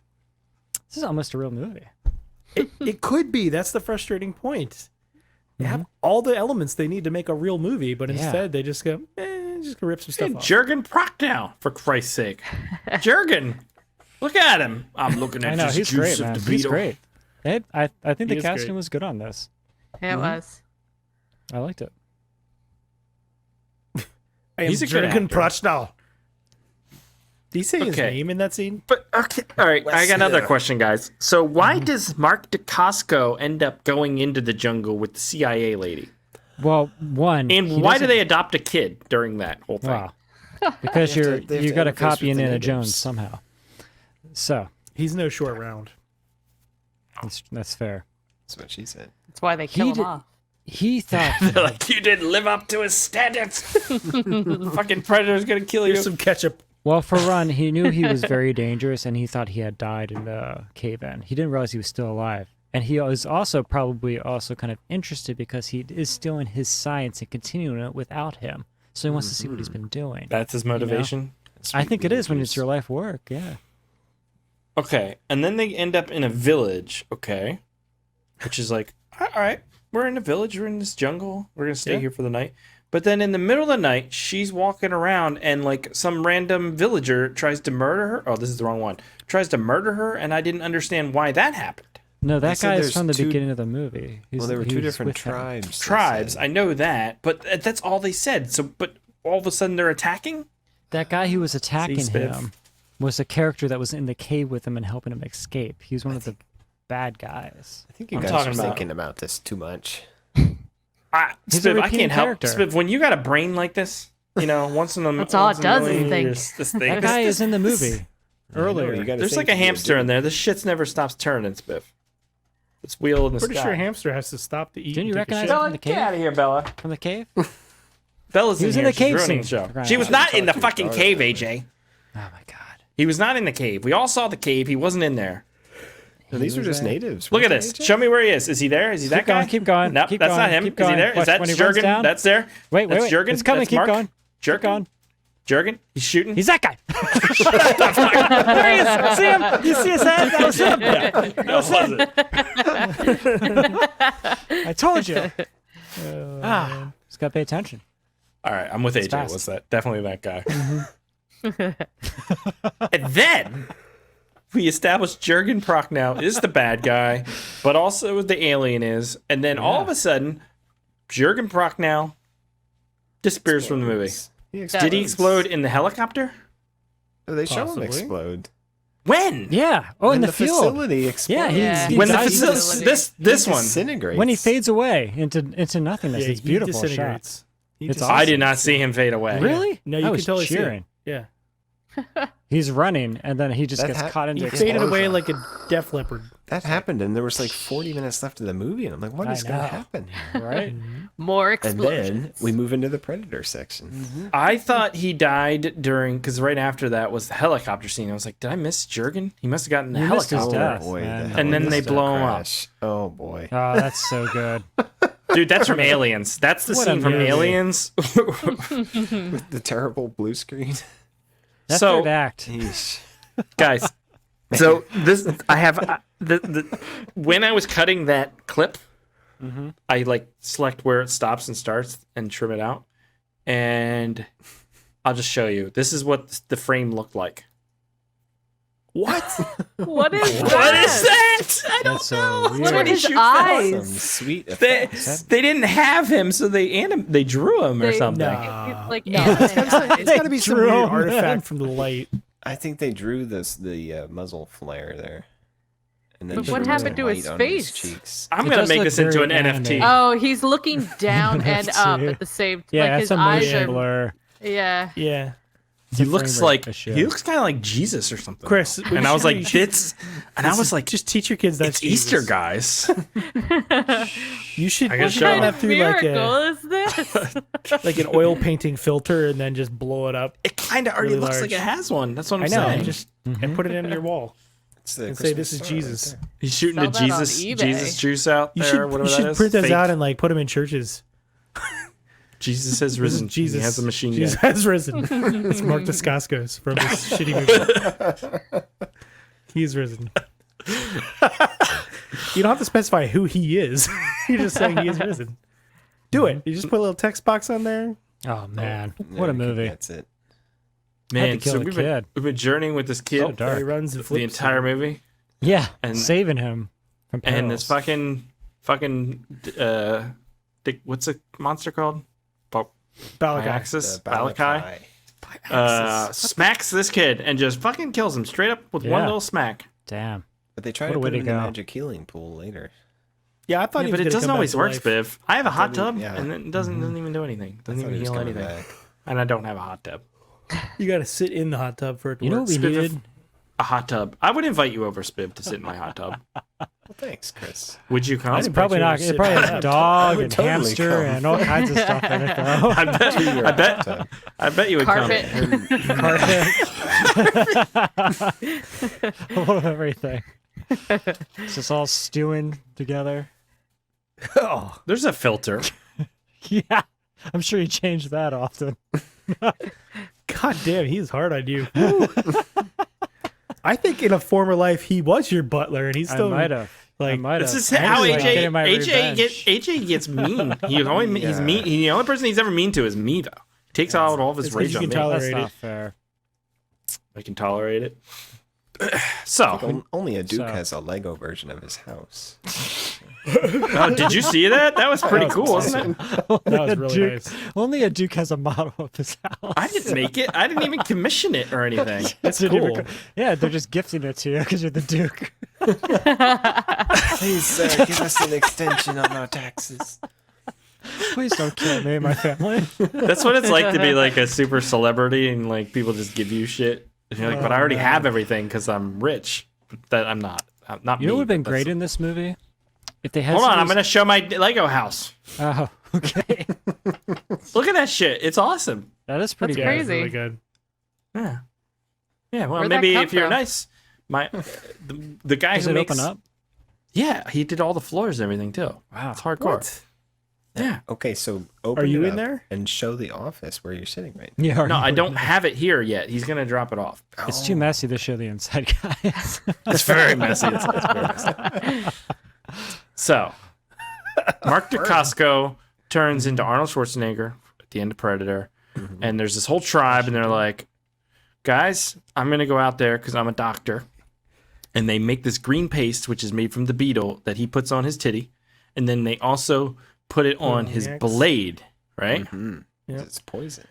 this is almost a real movie. It could be. That's the frustrating point. They have all the elements they need to make a real movie, but Yeah. instead they just go, just gonna rip some stuff Hey, off. Jurgen Prochnow, for Christ's sake. Jurgen, look at him. I'm looking at I know this he's juice great, of man. the He's beetle. great. I think He the is casting great. was good on this. Yeah, it was. I liked it. I am He's a good Jurgen actor. Prochnow. Did he say his Okay. name in that scene? But okay, all right, I got another question, guys. So why does Mark DeCasco end up going into the jungle with the CIA lady? Well, one And he why do doesn't- they adopt a kid during that whole thing? Wow. Because They have you're to- they have you to got to interface copy with the Indiana natives. Jones somehow. So He's no short round. that's fair. That's what she said. That's why they kill He him did- off. He thought They're like, you didn't live up to his standards. Fucking Predator's gonna kill you. Here's some ketchup. well for one, he knew he was very dangerous and he thought he had died in the cave-in. He didn't realize he was still alive. And he was also probably also kind of interested because he is still in his science and continuing it without him. So he wants to see what he's been doing. That's his motivation. I think it is when it's your life work. Yeah. Okay, and then they end up in a village. Okay, which is like, all right, we're in a village. We're in this jungle. We're gonna stay here for the night. But then in the middle of the night, she's walking around, and like some random villager tries to murder her. Oh, this is the wrong one. Tries to murder her, and I didn't understand why that happened. No, that guy is there's from the two- beginning of the movie. Well, there were two different with them. tribes. they Tribes, said. I know that, but that's all they said. So, but all of a sudden they're attacking. That guy who was attacking Spiff. him was a character that was in the cave with him and helping him escape. He was one of the bad guys. I think you I'm guys talking are about- thinking about this too much. He's a Spiv, I repeating can't help. character. Spiv, when you got a brain like this, you know, once in a That's all once it in a does is million think. years, this thing. That guy is in the movie earlier. You gotta There's think like a you're hamster doing- in there. This shit's never stops turning, Spiff. It's wheel in the Pretty sky. sure a hamster has to stop to eat. Didn't you and take a recognize shit. him Bella, from the get out cave? of here, Bella. From the cave? Bella's He was in here. the cave She's ruining scene. the show. For She was crying not in the Talk to your fucking daughter cave, that way. AJ. Oh my god. He was not in the cave. We all saw the cave. He wasn't in there. No, these were just natives. Look at weren't this. they, AJ? Show me where he is. Is he there? Is he that Keep going, guy? keep going, Nope, keep that's not going, him. keep Is he going. there? Is Watch that when he runs Jurgen? down. That's there. Wait, That's wait. Jurgen. It's coming. That's Keep Mark. going. Jurgen. Keep going. Jurgen. He's shooting. He's that guy. There he is. See him? You see his head? That was him. That was it. I told you. Just gotta pay attention. All right, I'm with AJ. fast. What's that? Definitely that guy. And then we established Jurgen Prochnow is the bad guy, but also the alien is. And then all of a sudden, Jurgen Prochnow disappears from the movie. Did he explode in the helicopter? Oh, they show him Possibly. explode. When? Yeah. Oh, in the field. facility explodes. Yeah, he When the dies facility. This one. Disintegrates. when he fades away into nothingness. Yeah, it's he beautiful shot. disintegrates. He It's disintegrates. I did not see him fade away. Really? No, I you can was totally cheering. see it. Yeah. He's running, and then he just That gets hap- caught into He He faded explodes. away like a Def Leppard. That happened, and there was like 40 minutes left of the movie, and I'm like, what I is going know. to happen here? right. More And explosions. then we move into the Predator section. I thought he died during, because right after that was the helicopter scene. I was like, did I miss Jurgen? He must have gotten the You missed his helicopter. death. Boy, man. the And then they helicopter blow him up. crash. Oh boy. Oh, that's so good. Dude, that's from Aliens. That's the What a scene from movie. Aliens. With the terrible blue screen. That So- third act. Yeesh. Guys, so this, I have, when I was cutting that clip, I like select where it stops and starts and trim it out. And I'll just show you. This is what the frame looked like. What? What is What that? is that? I don't That's so know. weird. What When are he his shoots eyes? Some sweet They, effects. they didn't have him, so they drew him or They- something. Nah. Like No, anime it's eyes. got to be some Drew weird him. artifact from the light. I think they drew the muzzle flare there. And then But what drew happened some to his white on face? cheeks. I'm It gonna does make look this into an very NFT. animated. Oh, he's looking down and That's up too. at the same. Yeah, like that's his a eyes motion are. blur. Yeah. Yeah. He a looks frame like rate issue. he looks kind of like Jesus or something. Chris, and I was like, "It's," and I was like, just teach your kids that "It's Easter, guys." You should I gotta show run them. that through like Miracle a is this? like an oil painting filter and then just blow it up. It kind of already Really looks large. like it has one. That's what I'm I know. saying. Just and put it in your wall It's the and say Christmas this is star right Jesus. there. He's shooting Sell the that on Jesus eBay. Jesus juice out You there. should whatever you should that is. print those Fake. out and like put them in churches. Jesus has This is risen. Jesus He has a machine Jesus gun. has risen. It's Mark Dacascos from this shitty movie. He's risen. You don't have to specify who he is. You're just saying he is risen. Do it. You just put a little text box on there. Oh man, Yeah, what a I think movie! That's it. Man, kill so the we've kid. been journeying with this kid So dark. He runs and flips. the entire movie, Yeah, And- saving him from perils. and this fucking what's a monster called? Balakai. Axis The Balakai. Balakai. Smacks this kid and just fucking kills him straight up with one Yeah. little smack. Damn. But they try What to a way put him to in the go. magic healing pool later. Yeah, I thought Yeah, he was but it gonna doesn't come back always to work, life. Spiv. I have a hot he- tub, yeah. and it doesn't even do anything. Doesn't I thought even he was heal coming anything. back. And I don't have a hot tub. You got to sit in the hot tub for it to You know work. what we Spiv, needed? A hot tub. I would invite you over, Spiv, to sit in my hot tub. Well, thanks, Chris. Would you come? I'd It's probably not. sit It probably in has the a hot dog would and totally hamster come. and all kinds of stuff in it, though. I bet you would Carpet. come. A little of everything. It's just all stewing together. Oh, There's a filter. Yeah. I'm sure he changed that often. God damn, he's hard on you. I think in a former life he was your butler, and he's still I might have. like. This is how AJ gets mean. He's mean. The only person he's ever mean to is me, though. He takes out all of his It's 'cause rage you on can me. tolerate That's it. not fair. I can tolerate it. So, Only a Duke So- has a Lego version of his house. did you see that? That was pretty cool, wasn't it? That was really nice. Only a Duke has a model of his house. I didn't make it. I didn't even commission it or anything. That's cool. Yeah, they're just gifting it to you because you're the Duke. Please, give us an extension on our taxes. Please don't kill me and my family. That's what it's like to be like a super celebrity and like people just give you shit. And you're like, but I already have everything because I'm rich. That I'm not. I'm not. You know me, what would have been but that's- great in this movie? If they had Hold some on, of I'm these- gonna show my Lego house. Oh, okay. Look at that shit. It's awesome. That is pretty That's good. Yeah, it's crazy. really good. Yeah. Yeah. Well, Where'd that maybe come if you're from? nice, the guy Does who it makes open up? Yeah, he did all the floors and everything too. Wow. It's hardcore. What? Yeah. Okay, so open Are you it in up there? and show the office where you're sitting right now. Yeah. No, I don't have it here yet. He's gonna drop it off. It's too messy to show the inside, guys. It's very messy. It's very messy. So, Mark Dacascos turns into Arnold Schwarzenegger at the end of Predator, and there's this whole tribe, and they're like, "Guys, I'm gonna go out there because I'm a doctor," and they make this green paste, which is made from the beetle that he puts on his titty, and then they also put it on his Next. blade, right? Yep. It's poison.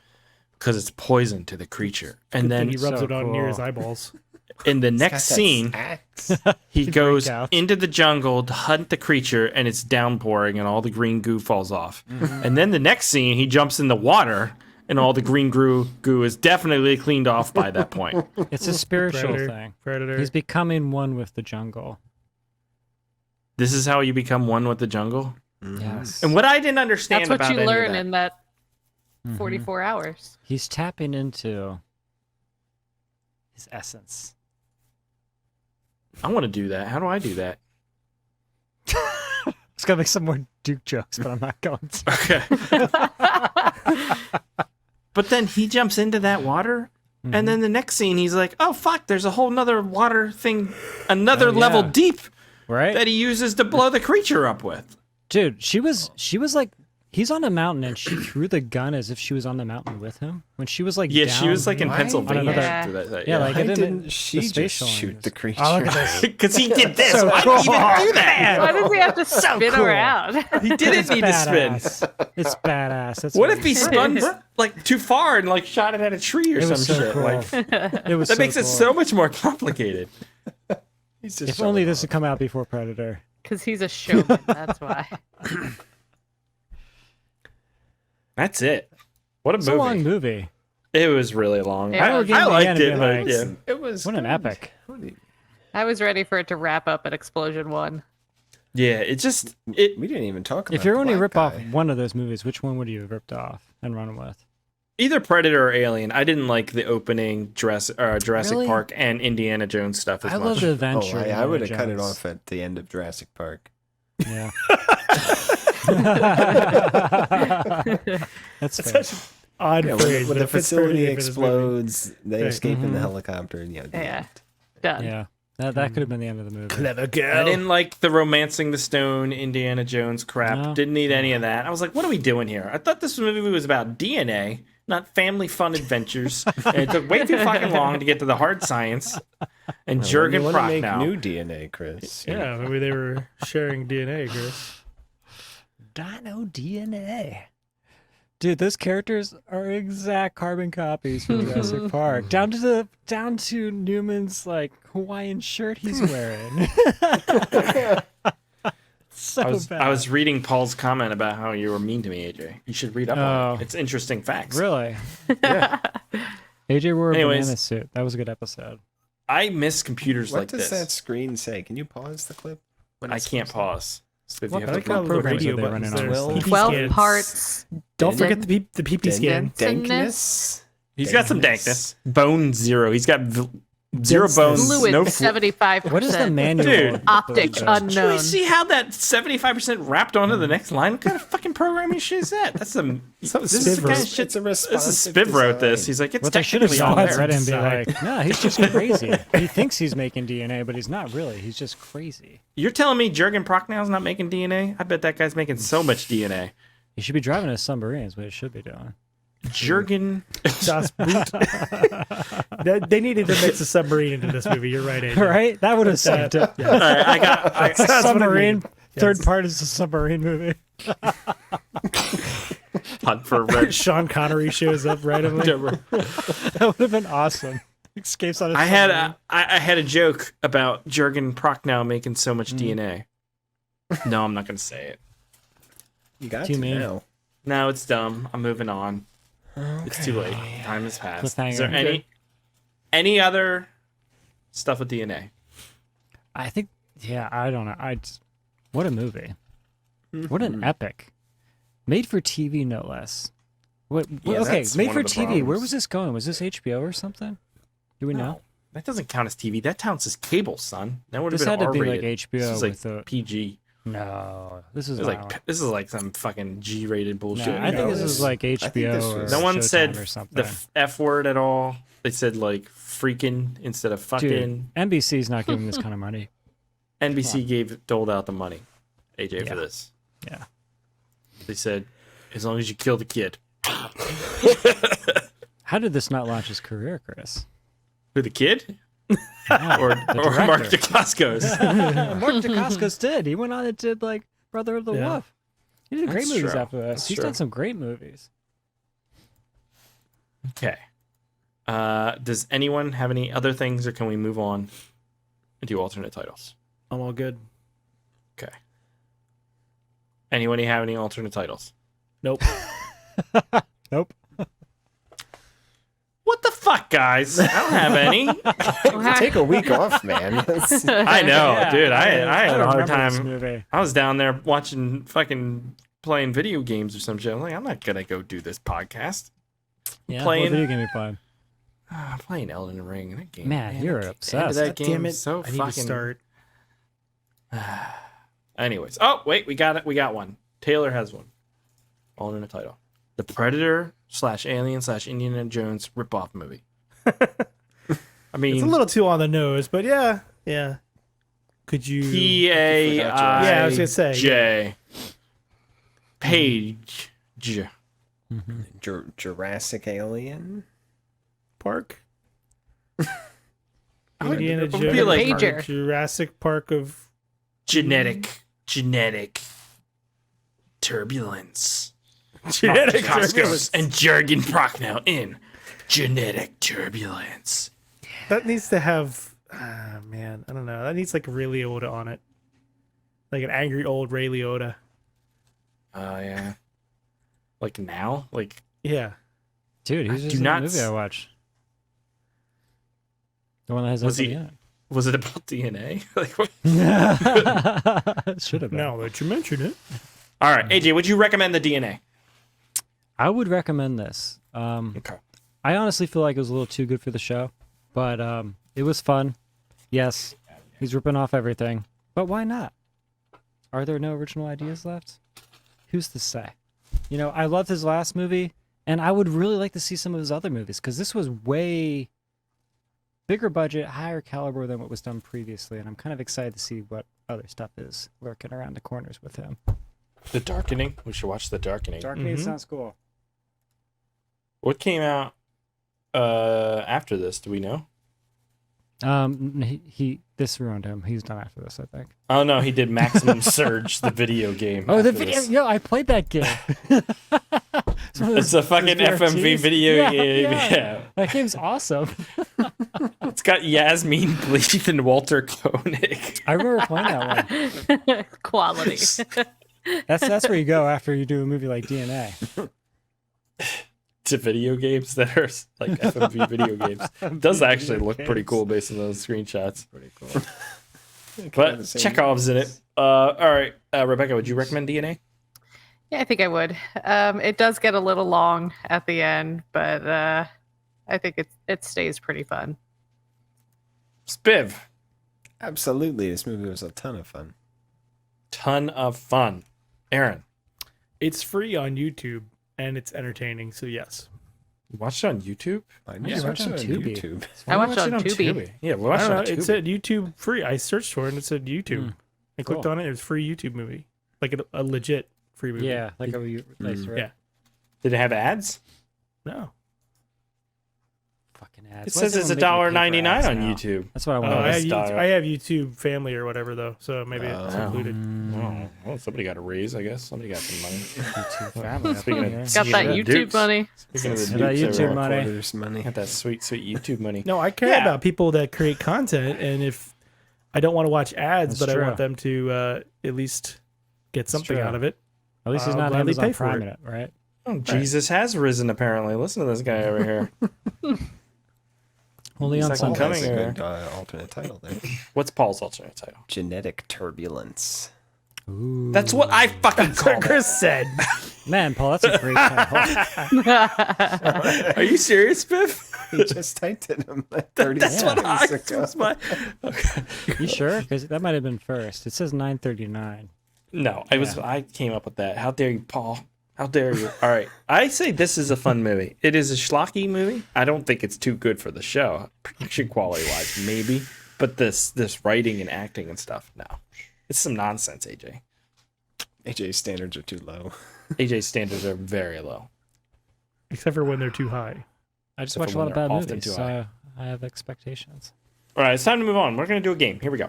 Because it's poison to the creature. And then he rubs so it on near his cool. eyeballs. in the Got next that scene, axe. he goes out. into the jungle to hunt the creature, and it's downpouring, and all the green goo falls off. And then the next scene, he jumps in the water, and all the green goo is definitely cleaned off by that point. It's a spiritual Predator. thing. Predator. He's becoming one with the jungle. This is how you become one with the jungle. Yes. And what I didn't understand That's what about you any of learn that- in that 44 hours. He's tapping into his essence. I want to do that. How do I do that? I was gonna make some more Duke jokes, but I'm not going to. Okay. But then he jumps into that water, and then the next scene, he's like, "Oh fuck! There's a whole nother water thing, another level yeah. deep Right? that he uses to blow the creature up with." Dude, she was like, he's on a mountain, and she threw the gun as if she was on the mountain with him. When she was like, Yeah, down, she was like in Why? Pennsylvania. Yeah. to that- Yeah, like Why it didn't she the just spatial shoot language. the creature? Oh, look at this. Because he did this. So Why cool. did he even do that? Why does he have to spin cool. around? He didn't need to spin. Badass. It's badass. That's What if he spun like too far and like shot it at a tree or It some was so shit? cool. Like It was that makes it cool. so much more complicated. He's just If only showing this off. had come out before Predator. Because he's a showman, that's why. That's it. What a It's a long movie. movie. It was really long. Yeah. I We're getting to the liked end it, of but it. yeah. It was What an good. epic. I was ready for it to wrap up at Explosion 1. Yeah, it just it We didn't even talk about If you're the only black rip off guy. one of those movies, which one would you have ripped off and run with? either Predator or Alien. I didn't like the opening Jurassic Really? Park and Indiana Jones stuff as I much. love the adventure. I would have cut it Jones. off at the end of Jurassic Park. Yeah. That's fair. Such an odd Yeah, phrase. when but the it fits facility perfectly for this movie. explodes, they Right. escape in the helicopter. And, Yeah. Done. Yeah. That could have been the end of the movie. Clever I girl. didn't like the romancing the stone Indiana Jones crap. No. Didn't need any of that. I was like, what are we doing here? I thought this movie was about DNA, not family fun adventures. And it took way too fucking long to get to the hard science. And you Jurgen want to make Prochnow. new DNA, Chris. Yeah, maybe they were sharing DNA, Chris. Dino DNA. Dude, those characters are exact carbon copies from Jurassic Park. Down to Newman's like Hawaiian shirt he's wearing. So bad. I was reading Paul's comment about how you were mean to me, AJ. You should read up on it. It's interesting facts. Really? AJ wore a Anyways. banana suit. That was a good episode. I miss computers What like does this. that screen say? Can you pause the clip? when I it's can't supposed pause. So if What you the have to hell program programs radio are they buttons running on? there? PP 12 scans. parts. Don't Den- forget the PP to- scan. Dankness? He's got some dankness. Bone zero. He's got Zero bones, Fluid no 75%. What is the manual? Dude. Optics of Did unknown. we see how that 75% wrapped onto the next line? What kind of fucking programming shit is that? That's some. This is the kind of shit. It's a This is responsive Spiv wrote design. this. He's like, it's What they should have technically all done is there. read and be like, no, he's just crazy. He thinks he's making DNA, but he's not really. He's just crazy. You're telling me Jurgen Prochnow's not making DNA? I bet that guy's making so much DNA. He should be driving a submarine is what he should be doing. Jurgen. Das Boot. They needed to mix a submarine into this movie. You're right, AJ. Right? That would have saved it. All right, I got. That's what I Submarine. mean. Third part is a submarine movie. Hunt for Red. Sean Connery shows up right away. That would have been awesome. Escapes on a I had submarine. I had a joke about Jurgen Prochnow making so much DNA. No, I'm not going to say it. You got Too to mean. know. No, it's dumb. I'm moving on. It's too late. Time has passed. Cliffhanger. Is there any other stuff with DNA? I think, yeah, I don't know. What a movie. What an epic. Made for TV, no less. Yeah, okay, that's made one for of the TV. Where problems. was this going? Was this HBO or something? Do we know? No, that doesn't count as TV. That counts as cable, son. That would have This been had to be like R-rated. HBO This is like with the. PG. No, this is This is not like this is like some fucking G-rated No, bullshit. I think this this- is like I think HBO this or was- No one Showtime said or something. the F word at all. They said like freaking instead of fucking. Dude, NBC's not giving this kind of money. NBC doled out the money, AJ, Yeah. for this. Yeah. They said, as long as you kill the kid. How did this not launch his career, Chris? Who, the kid? Yeah, Or the Mark director. Dacascos? Mark Dacascos did. He went on and did like Brother of the Yeah. Wolf. He did great That's movies true. after this. That's He's true. done some great movies. Okay. Does anyone have any other things, or can we move on and do alternate titles? I'm all good. Okay. Anyone have any alternate titles? Nope. Nope. What the fuck, guys? I don't have any. Take a week off, man. I know, Yeah, dude. I had a hard remember this time. movie. I was down there watching fucking playing video games or some shit. I'm like, I'm not gonna go do this podcast. Yeah, Playing- what video game you playing? I'm playing Elden Ring. That game, Man, you're the obsessed. end of that God game damn it. is so I need fucking. to start. Anyways, oh wait, we got it. We got one. Taylor has one. Alternate title: The Predator / Alien / Indiana Jones ripoff movie. I mean, It's a little too on the nose, but yeah. Could you? PAIJ. Yeah, I was gonna say, J. Page. Jurassic Alien. Park? I would- Indiana it would Jones. be like Pager. Jurassic Park of. genetic turbulence. Genetic Costco's turbulence. and Jurgen Prochnow in genetic turbulence. That needs to have. Man, I don't know. That needs like Ray Liotta on it. Like an angry old Ray Liotta. Yeah. Like now? Like Dude, Yeah. he's do just in not the movie I watched. The one that has Was everybody he- in was it about DNA? Like what? it. Should have been. Now that you mention it. All right, AJ, would you recommend the DNA? I would recommend this. Okay. I honestly feel like it was a little too good for the show, but it was fun. Yes, he's ripping off everything, but why not? Are there no original ideas left? Who's to say? You know, I loved his last movie, and I would really like to see some of his other movies because this was way bigger budget, higher caliber than what was done previously, and I'm kind of excited to see what other stuff is lurking around the corners with him. The Darkening. We should watch The Darkening. Dark sounds cool. What came out after this? Do we know? He this ruined him. He's done after this, I think. Oh no, he did Maximum Surge, the video game. Oh, the after video! this. Yo, I played that game. It's a fucking FMV video game. Yeah. That game's awesome. It's got Yasmin Bleeth and Walter Koenig. I remember playing that one. Quality. That's where you go after you do a movie like DNA. To video games that are like FMV video games. It does actually look pretty cool based on those screenshots. Pretty cool. But Chekhov's in it. All right, Rebecca, would you recommend DNA? Yeah, I think I would. It does get a little long at the end, but I think it stays pretty fun. Spiv. Absolutely, this movie was a ton of fun. Ton of fun. Aaron. It's free on YouTube and it's entertaining, so yes. You watched it on YouTube? I just watched it on Tubi. I watched it on Tubi. Yeah, we I watched it don't know. on Tubi. It said YouTube free. I searched for it and it said YouTube. I clicked cool. on it. It was free YouTube movie, like a legit free movie. Yeah, like nice, right? Yeah. Did it have ads? No. Fucking ads. It Why says does it's everyone make me pay for $1.99 ads on now? YouTube. That's what I Oh, want. I, have style. I have YouTube Family or whatever though, so maybe it's included. Oh, well, somebody got a raise, I guess. Somebody got some money. YouTube family. Speaking of- Got Speaking that of the YouTube Dukes. money. Speaking of the That Dukes, YouTube everyone money. Quarters money. got that sweet YouTube money. No, I care Yeah. about people that create content, and if I don't want to watch ads, That's but I true. want them to at least get something true. out of it. At least he's I'll not gladly Amazon pay for Prime it. it, right? Oh, Jesus has risen, apparently. Listen to this guy over here. Only on Second Sundays. coming. That's a or- good alternate title there. What's Paul's alternate title? Genetic turbulence. Ooh. That's what I fucking That's call what it. Chris said. Man, Paul, that's a great title. Are you serious, Biff? He just typed it in like 30 That's what I seconds ago. was my. Okay. You sure? Because that might have been first. It says 9:39. No, I came up with that. How dare you, Paul? How dare you? All right. I say this is a fun movie. It is a schlocky movie. I don't think it's too good for the show. Production quality wise, maybe. But this writing and acting and stuff, no. It's some nonsense, AJ. AJ's standards are too low. AJ's standards are very low. Except for when they're too high. I just Except watch for a lot when of they're bad often movies, too so high. I have expectations. All right, it's time to move on. We're going to do a game. Here we go.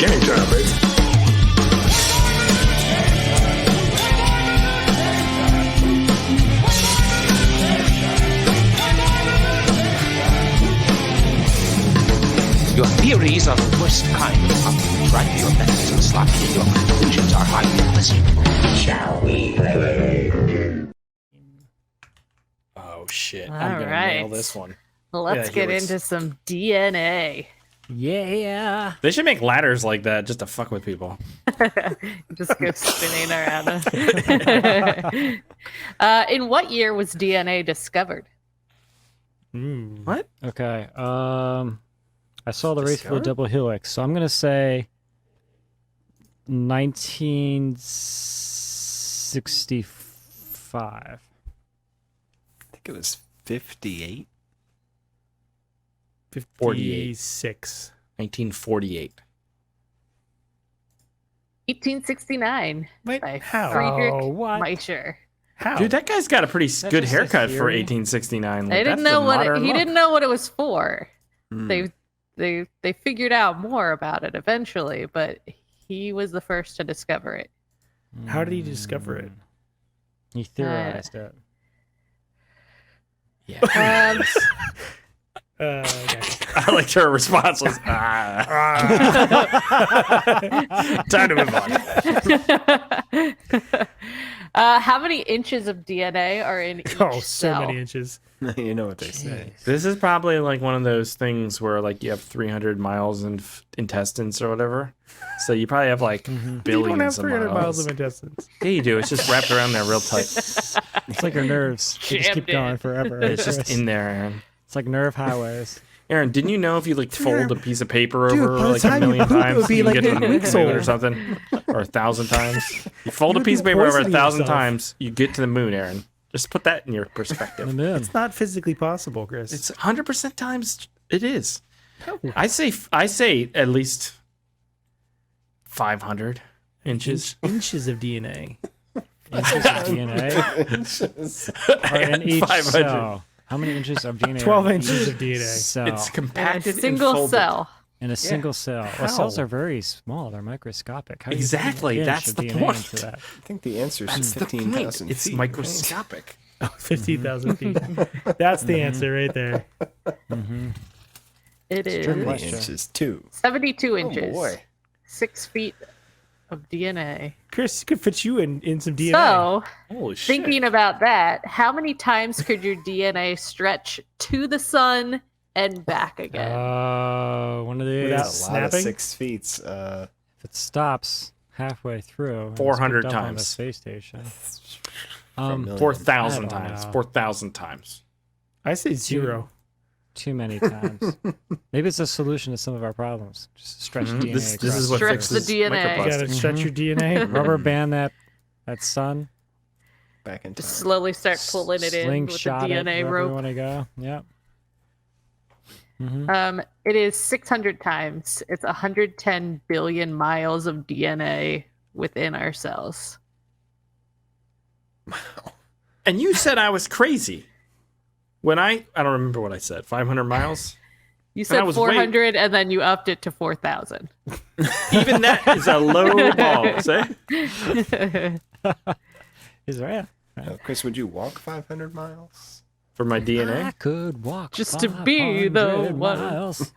Game time, baby. Your theories are the worst kind. Try your best to slot in. Your conclusions are highly questionable. Shall we play? Oh, shit. All I'm going to right. nail this one. Let's Yeah, get Thewlis. into some DNA. Yeah. They should make ladders like that just to fuck with people. Just go spinning around. In what year was DNA discovered? What? Okay. I saw the race for the Discovered? double helix, so I'm gonna say 1965. I think it was 58. 56. 1948. 1869 Wait, by how? Friedrich Oh, what? Meischer. How? Dude, that guy's got a pretty good just a haircut for theory. 1869. They Like, didn't that's know the what modern he look. didn't know what it was for. Hmm. They figured out more about it eventually, but he was the first to discover it. How did he discover it? He theorized it. Um, Okay. I liked her response was, Time to move on. how many inches of DNA are in each Oh, so cell? many inches. You know what they say. This is probably like one of those things where like you have 300 miles in intestines or whatever. So you probably have like billions You don't have of 300 miles miles. of intestines. Yeah, you do. It's just wrapped around there real tight. It's like your nerves. They just keep Jammed in. going forever. It's just in there, Aaron. It's like nerve highways. Aaron, didn't you know if you like fold a piece of paper Dude, over by the like a time you million poop, it times, would be you like get to a the moon pixel. or something, or 1,000 times? You fold a You'd piece of be paper over poisoning 1,000 yourself. times, you get to the moon, Aaron. Just put that in your The perspective. moon. It's not physically possible, Chris. It's 100% times. It is. I say at least 500 inches. Inches of DNA. Inches of DNA. Or in each 500. cell. How many inches of DNA? 12 are in inches each of DNA. Cell? It's In a compacted single and folded. cell. In a single cell. Well, cells How? are very small. They're microscopic. How do you fit an Exactly, inch that's of the DNA point. into that? I think the answer is That's the point. 15,000 It's feet. microscopic. 15,000 feet. That's the answer right there. It is true. 30 question. inches, too. 72 inches. boy. 6 feet of DNA. Chris, could fit you in some DNA. So, Holy shit. thinking about that, how many times could your DNA stretch to the sun and back again? One of these. Without That's a lot of snapping? 6 feet. If it stops halfway through, and it's 400 picked up on the times. space station. million. 4,000 I don't times. know. 4,000 times. I say 0. too many times. Maybe it's a solution to some of our problems. Just stretch DNA. This across is what Stretch fixes the DNA. You gotta stretch your DNA. Rubber band that sun. Back in time. Just slowly start pulling it in with the Slingshot it DNA wherever we rope. want to go. Yep. It is 600 times. It's 110 billion miles of DNA within our cells. And you said I was crazy. When I don't remember what I said. 500 miles? You I said was 400 and then you upped it to 4,000. Even that is a low ball, say? Is right. Chris, would you walk 500 miles? For my DNA? I could walk Just to be the 500 one. miles.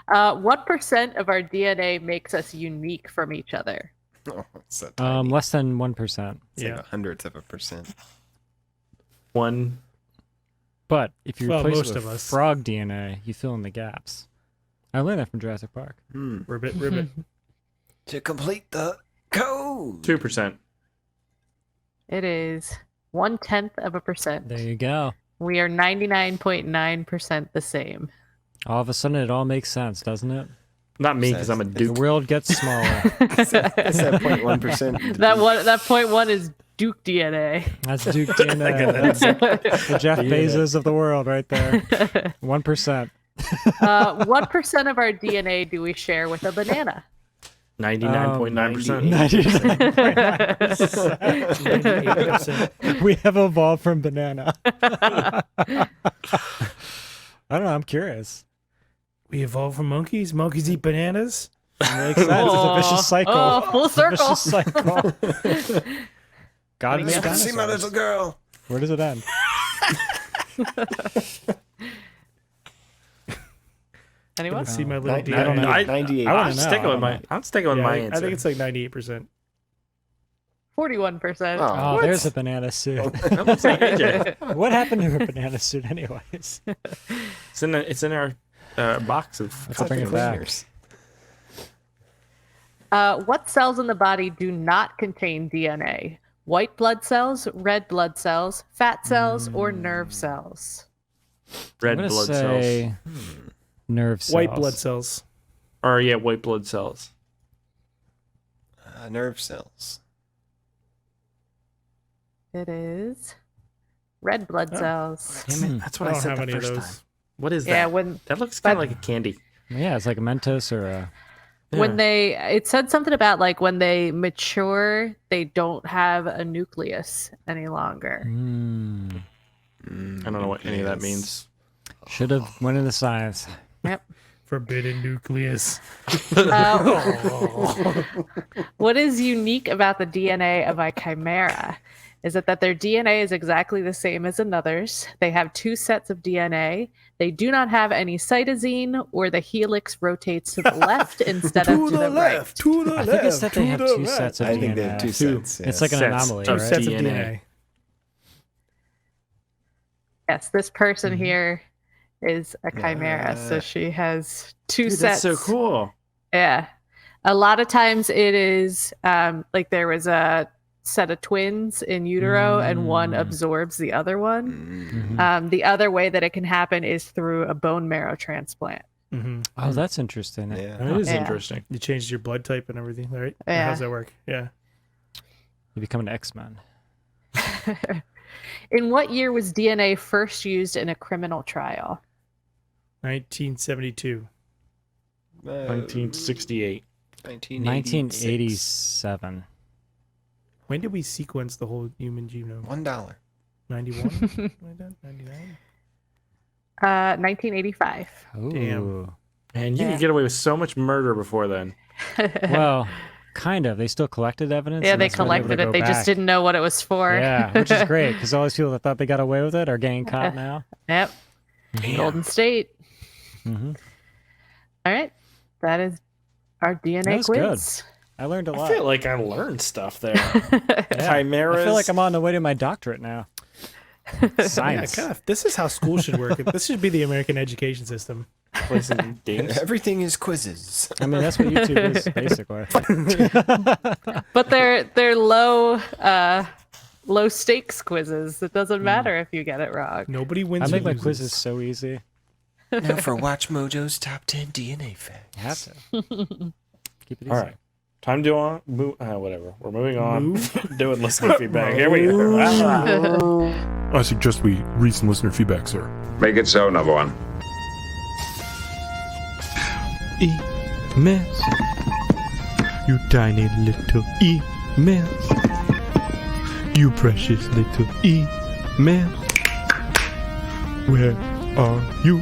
What % of our DNA makes us unique from each other? Oh, it's so tiny. Less than 1%. It's like hundredths of a percent. One. But if you Well, replace most it with of us. frog DNA, you fill in the gaps. I learned that from Jurassic Park. Ribbit, ribbit. To complete the code. 2%. It is 0.1%. There you go. We are 99.9% the same. All of a sudden, it all makes sense, doesn't it? Not me, because I'm a The duke. world gets smaller. It's that 0.1%. That 0.1 is Duke DNA. That's Duke DNA. That's the Jeff Bezos of the world right there. 1%. What % of our DNA do we share with a banana? 99.9%. We have evolved from banana. I don't know. I'm curious. We evolved from monkeys. Monkeys eat bananas. It makes sense. It's a vicious cycle. Oh, full It's a vicious circle. cycle. God made See my dinosaurs. little girl. Where does it end? Anyone? See my little I DNA. don't know. I- 98. I wanna I'm know. sticking with my. I'm sticking with Yeah, my I answer. think it's like 98%. 41%. Oh, What? there's a banana suit. That looks like AJ. What happened to her banana suit, anyways? It's in our box of. Let's bring it back. Cleaners. What cells in the body do not contain DNA? White blood cells, red blood cells, fat cells, or nerve cells? Red I'm gonna blood say cells. nerve cells. White blood cells. Or yeah, white blood cells. Nerve cells. It is red blood cells. Damn it! That's what I I, don't said have the any of first those. time. What is Yeah, that? when That looks kind of like a candy. Yeah, it's like a Mentos or a. when it said something about like when they mature, they don't have a nucleus any longer. I don't know what any of that means. Should have went into science. Yep. Forbidden nucleus. What is unique about the DNA of a chimera? Is it that their DNA is exactly the same as another's? They have 2 sets of DNA. They do not have any cytosine, or the helix rotates to the left instead of to the right. To the I left. think it's that they to have the 2 right. sets of I DNA. think they have 2 sets. It's like an Sets. anomaly, 2 right? sets of DNA. DNA. Yes, this person here is a chimera, so she has 2 Dude, sets. that's so cool. Yeah. A lot of times it is like there was a set of twins in utero and one absorbs the other one. The other way that it can happen is through a bone marrow transplant. Oh, that's interesting. Yeah. That is Yeah. interesting. You changed your blood type and everything, right? Or Yeah. how's that work? Yeah. You become an X-Men. In what year was DNA first used in a criminal trial? 1972. 1968. 1987. When did we sequence the whole human genome? $1. 91? 99? 1985. Ooh. Man, you Yeah. could get away with so much murder before then. Well, kind of. They still collected evidence. Yeah, and they that's why were able collected to it. go They back. just didn't know what it was for. Yeah, which is great because all these people that thought they got away with it are getting caught now. Yep. Golden State. Mhm. All right. That is our DNA That was quiz. I learned a I lot. feel like I learned stuff there. Yeah. Chimeras. I feel like I'm on the way to my doctorate now. Yeah, Science. kind of. This is how school should work. This should be the American education system. placing dings. Everything is quizzes. I mean, that's what YouTube is basically. But they're low low stakes quizzes. It doesn't matter if you get it wrong. Nobody wins. I or make my loses. quizzes so easy. Now for Watch Mojo's top 10 DNA facts. You have to. Keep it easy. All right. Time to move. Whatever. We're moving on. Doing listener feedback. Here we go. I suggest we read some listener feedback, sir. Make it so, number one. Emails. You tiny little emails. You precious little emails. Where are you?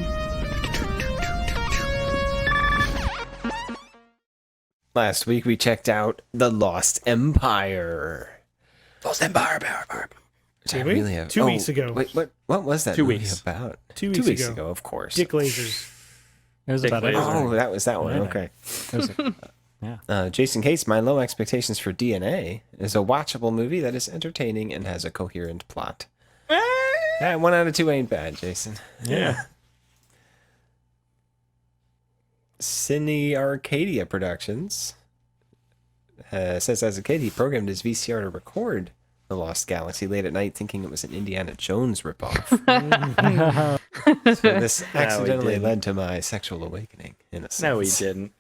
Last week we checked out The Lost Empire. Lost Empire. Did we? 2 weeks ago. Wait, what was that 2 movie weeks. about? 2 2 weeks weeks ago. ago, of course. Dick lasers. It was Dick about laser. Oh, that was that one. Yeah. Okay. It was yeah. Jason Cates, My Low Expectations for DNA is a watchable movie that is entertaining and has a coherent plot. 1 out of 2 ain't bad, Jason. Yeah. Cine Arcadia Productions says as a kid he programmed his VCR to record The Lost Galaxy late at night thinking it was an Indiana Jones ripoff. So this accidentally led to my sexual awakening, in a sense. No, he didn't.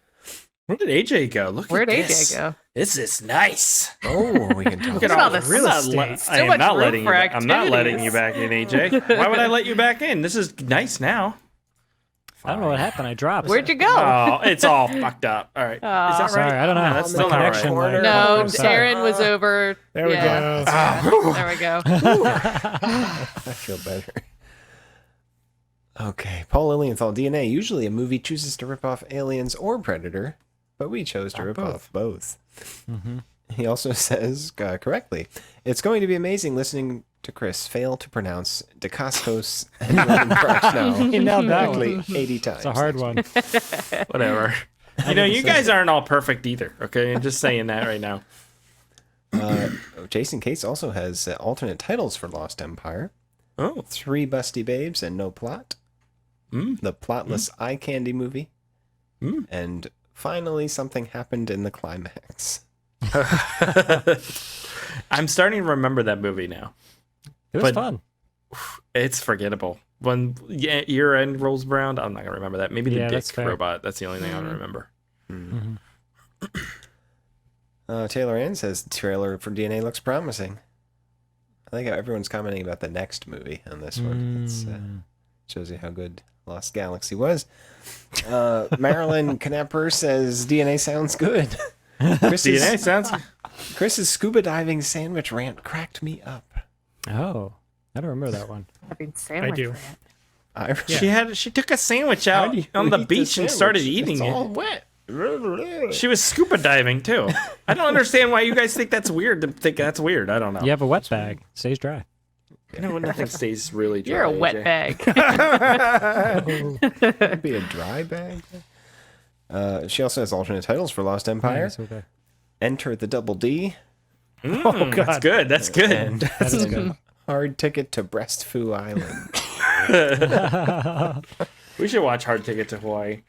Where did AJ go? Look Where'd at AJ this. go? This is nice. Oh, we can talk Look at about all the the real real estate. estate. I So am much not room letting you. for I'm not letting activities. you back in, AJ. Why would I let you back in? This is nice now. I don't know what happened. I dropped. Where'd you go? Oh, it's all fucked up. All right. Is that right? Sorry, I don't know. No, that's My still not right. connection, like- No, Sorry. Aaron was over. There we go. There we go. I feel better. Okay, Paul Lilienthal, DNA. Usually a movie chooses to rip off Aliens or Predator, but we chose to rip off both. Mm-hmm. He also says, correctly, it's going to be amazing listening to Chris fail to pronounce Dacascos and He nailed that correctly one. 80 times. It's a hard one. Whatever. You know, you guys aren't all perfect either. Okay, I'm just saying that right now. Jason Cates also has alternate titles for Lost Empire. Oh. 3 Busty Babes and No Plot. The Plotless Eye Candy Movie. And finally, something happened in the climax. I'm starting to remember that movie now. It was fun. It's forgettable. When year end rolls around, I'm not gonna remember that. Maybe the Yeah, dick that's fair. robot. That's the only thing I remember. Taylor Ann says the trailer for DNA looks promising. I think everyone's commenting about the next movie on this one. It's shows you how good Lost Galaxy was. Marilyn Knapper says DNA sounds good. DNA sounds. Chris's scuba diving sandwich rant cracked me up. Oh, I don't remember that one. Having sandwich. I do. She took a sandwich out on the beach and started eating It's it. all wet. She was scuba diving too. I don't understand why you guys think that's weird. I don't know. You have a wet bag. Stays dry. No, nothing stays really dry. You're a wet AJ. bag. It'd be a dry bag. She also has alternate titles for Lost Empire. Nice, okay. Enter the Double D. Oh, God. That's good. That's good. And That is good. Hard Ticket to Breast Foo Island. We should watch Hard Ticket to Hawaii.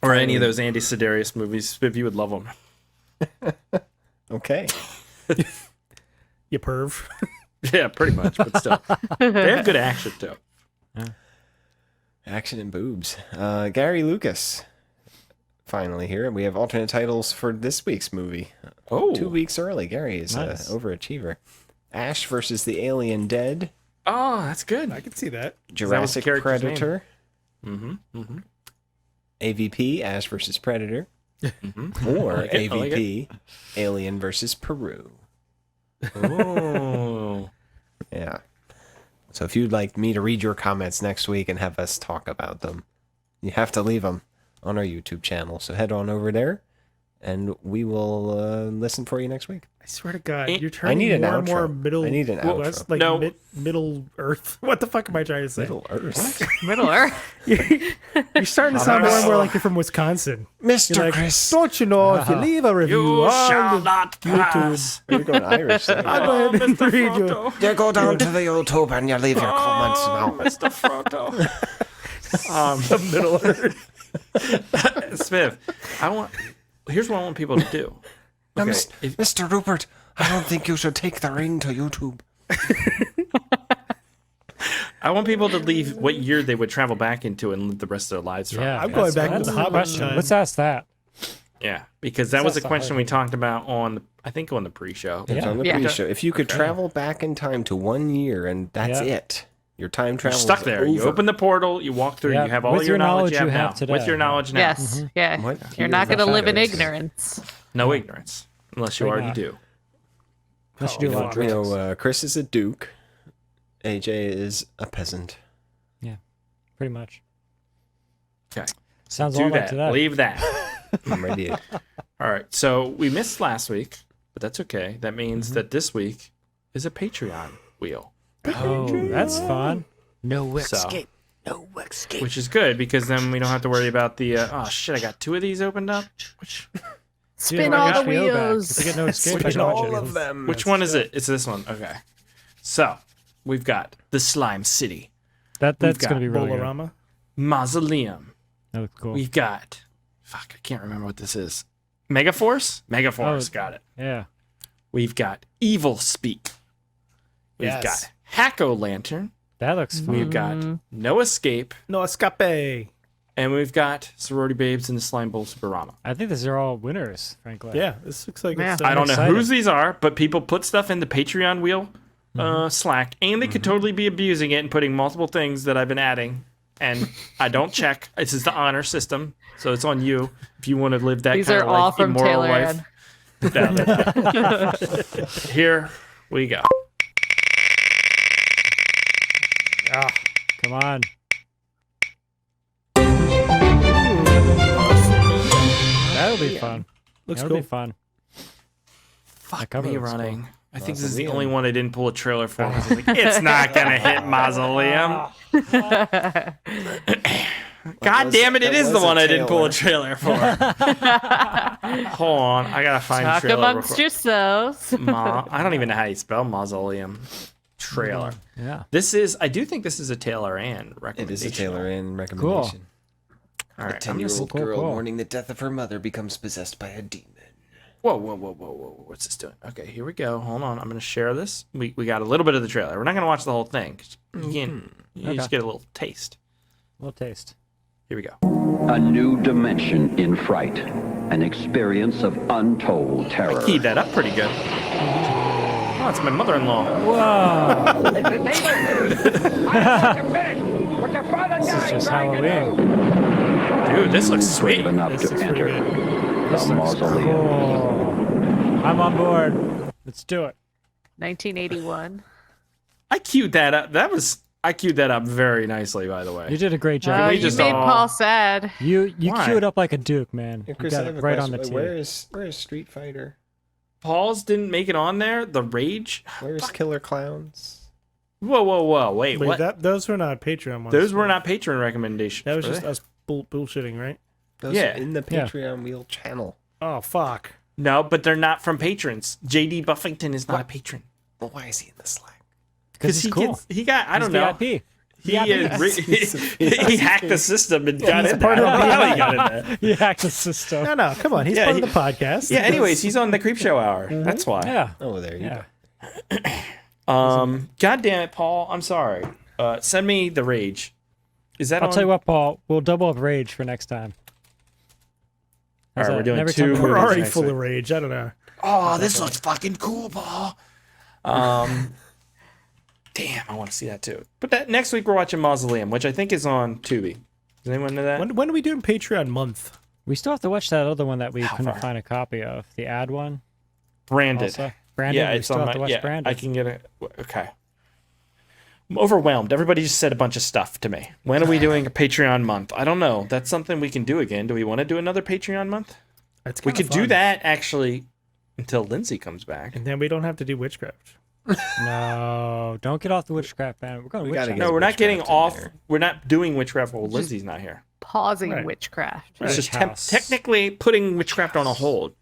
Or any of those Andy Sedaris movies. If you would love them. Okay. You perv. Yeah, pretty much, but still. They have good action too. Action and boobs. Gary Lucas. Finally here. We have alternate titles for this week's movie. Oh. 2 weeks early. Gary is Nice. an overachiever. Ash versus the Alien Dead. Oh, that's good. I can see that. Jurassic character's name? Predator. Mm-hmm. AVP, Ash versus Predator. Or like it, I like AVP, Alien versus Peru. Oh. Yeah. So if you'd like me to read your comments next week and have us talk about them, you have to leave them on our YouTube channel. So head on over there, and we will listen for you next week. I swear to God, I you're turning need an more and more outro. middle. I need an West, outro. like No. Middle Earth. What the fuck am I trying to say? Middle Earth. Middle Earth. You're starting to sound more and more like you're from Wisconsin. Mr. You're like, Chris. don't you know if you leave a review You on shall the not pass. Are you going Irish? there? I'll go ahead and Mr. read you. Frodo. You go down to the YouTube and you leave your comments now. Mr. Frodo. The Middle Earth. Smith, here's what I want people to do. Okay, Mr. Rupert, I don't think you should take the ring to YouTube. I want people to leave what year they would travel back into and live the rest of their lives from. Yeah, I'm going back to that's the a good Hobbit question. time. Let's ask that. Yeah, because that was a That's the question hard we one. talked about on, I think, on the pre-show. It's Yeah. on the Yeah. pre-show. If you could travel back in time to 1 year and that's Yeah. it, your time You're travel stuck there. You open the portal, you walk through, Yeah, you have all with your your knowledge knowledge you have now. today. With your knowledge now. Yes. Yeah. What You're year not is the going to live in Pirates? ignorance. No ignorance, unless you Right already now. do. Unless you do a lot of You tricks. know, Chris is a duke. AJ is a peasant. Pretty much. Okay. Sounds Do all like that. today. Leave that. I'm ready. All right. So we missed last week, but that's okay. That means that this week is a Patreon wheel, Oh, that's fun. No So- escape. No escape. which is good because then we don't have to worry about the. Oh shit! I got 2 of these opened up. Which Spin Yeah, all the HBO back. wheels. If you get no escape, I Spin can watch all it. of them. which one is it? It's this one. Okay. So we've got the Slime City, That's We've going to be really good. Bolorama. Mausoleum. That looks cool. We've got. Fuck! I can't remember what this is. Megaforce. Megaforce. Oh. Got it. Yeah. We've got Evil Speak. We've Yes. got Hacko Lantern. That looks fun. We've got No Escape. No escape. And we've got Sorority Babes and the Slime Bowl Superama. I think these are all winners, frankly. Yeah, this looks like it's. I don't know excited. whose these are, but people put stuff in the Patreon wheel Slack, and they could totally be abusing it and putting multiple things that I've been adding. And I don't check. This is the honor system, so it's on you if you want to live that These kind are of all like from immoral Taylor life. No, Here we go. Ah, come on. That'll be fun. Looks That'll cool. be fun. Fuck cover me looks cool. running. I think this is the Mausoleum. only one I didn't pull a trailer for. 'Cause I was like, it's not gonna hit Mausoleum. God damn it! It that is the was a one I didn't pull a Taylor. trailer for. Hold on, I gotta find Talk the trailer. real amongst quick. yourselves. I don't even know how you spell Mausoleum. Trailer. Yeah. This is. I do think this is a Taylor Ann It recommendation. is a Taylor Ann recommendation. All A right, I'm 10-year-old just. Cool, girl cool. mourning the death of her mother becomes possessed by a demon. Whoa! What's this doing? Okay, here we go. Hold on, I'm gonna share this. We got a little bit of the trailer. We're not gonna watch the whole thing. 'Cause you can't. You just get a little taste. A little taste. Here we go. A new dimension in fright. An experience of untold terror. Keyed that up pretty good. Oh, it's my mother-in-law. Whoa. This is just Halloween. Dude, this looks sweet. Brave enough to enter the mausoleum. Cool. I'm on board. Let's do it. 1981. I queued that up. I queued that up very nicely, by the way. You did a great Oh, job. we you just made all- Paul sad. You Why? queued up like a duke, man. Hey, You Chris, I got have it a right on the question. tee. Where is Street Fighter? Paul's didn't make it on there. The Rage. Where's Killer Clowns? Whoa! Wait, Wait, what? those were not Patreon ones. Those were not patron recommendations. That was were just they? us bullshitting, right? Those Yeah. are in the Yeah. Patreon wheel channel. Oh fuck. No, but they're not from patrons. JD Buffington is not a patron Well, why is he in the Slack? Because he he's cool. he got. I don't know. VIP. He he hacked the system and got in there. part I of don't know how he got in there. He hacked the system. No, come on. He's Yeah, part he- of the podcast. Yeah. Anyways, he's on the Creep Show Hour. That's why. Yeah. Oh, there you Yeah. go. God damn it, Paul. I'm sorry. Send me the Rage. Is that I'll on? tell you what, Paul. We'll double up rage for next time. All right, How's we're that? doing Every 2 time we movies We're already next full week. of rage. I don't know. Oh, this looks fucking cool, Paul. Damn, I want to see that too. But that next week we're watching Mausoleum, which I think is on Tubi. Does anyone know that? When are we doing Patreon month? We still have to watch that other one that we couldn't far? find a copy of. The ad one. Branded. Also. Branded. Yeah, we it's still on have to my. watch Yeah, Branded. I can get it. Okay. I'm overwhelmed. Everybody just said a bunch of stuff to me. When are we doing a Patreon month? I don't know. That's something we can do again. Do we want to do another Patreon month? That's We kinda could do fun. that actually until Lindsay comes back. and then we don't have to do witchcraft. No, don't get off the witchcraft, man. We're going to We gotta witchcraft. get No, we're not getting witchcraft in off. there. We're not doing witchcraft while Lindsay's not here. Pausing Right. witchcraft. It's just House. technically putting witchcraft on a hold.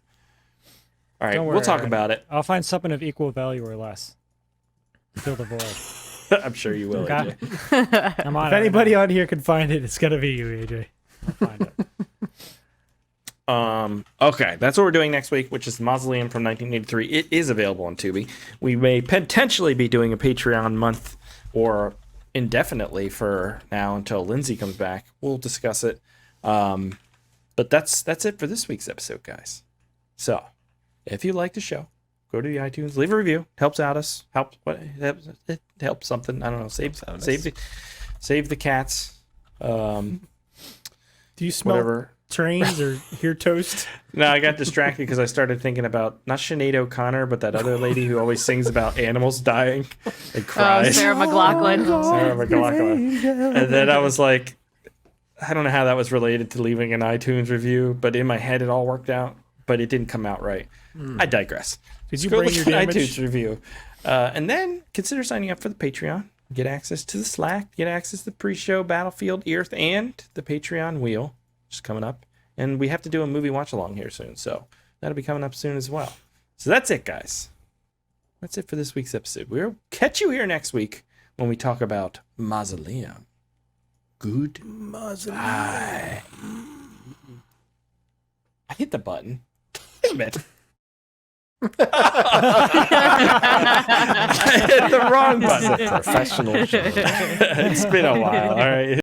All right, Don't we'll worry, talk Aaron. about it. I'll find something of equal value or less. Fill the void. I'm sure you will. Okay. AJ. I'm on If it right anybody now. on here can find it, it's gonna be you, AJ. I'll find it. Okay, that's what we're doing next week, which is Mausoleum from 1983. It is available on Tubi. We may potentially be doing a Patreon month or indefinitely for now until Lindsay comes back. We'll discuss it. But that's it for this week's episode, guys. So, if you like the show, go to the iTunes, leave a review. It helps out us. It helps something. I don't know. Save the cats. Do you smell whatever. trains or hear toast? No, I got distracted because I started thinking about not Sinead O'Connor, but that other lady who always sings about animals dying and cries. Sarah McLachlan. Sarah McLachlan. And then I was like, I don't know how that was related to leaving an iTunes review, but in my head it all worked out, but it didn't come out right. I digress. Did you Go bring look your at an damage? iTunes review. And then consider signing up for the Patreon. Get access to the Slack, get access to the pre-show, Battlefield, Earth, and the Patreon wheel, which is coming up. And we have to do a movie watch-along here soon, so that'll be coming up soon as well. So that's it, guys. That's it for this week's episode. We'll catch you here next week when we talk about Mausoleum. Good. Mausoleum. Bye. I hit the button. Damn it. I hit the wrong button. This is a professional show. It's been a while, all right?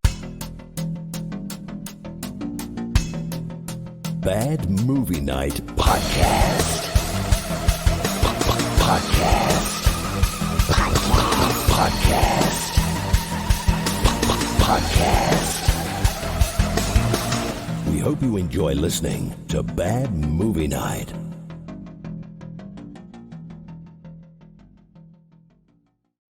Bad Movie Night Podcast. Podcast. We hope you enjoy listening to Bad Movie Night.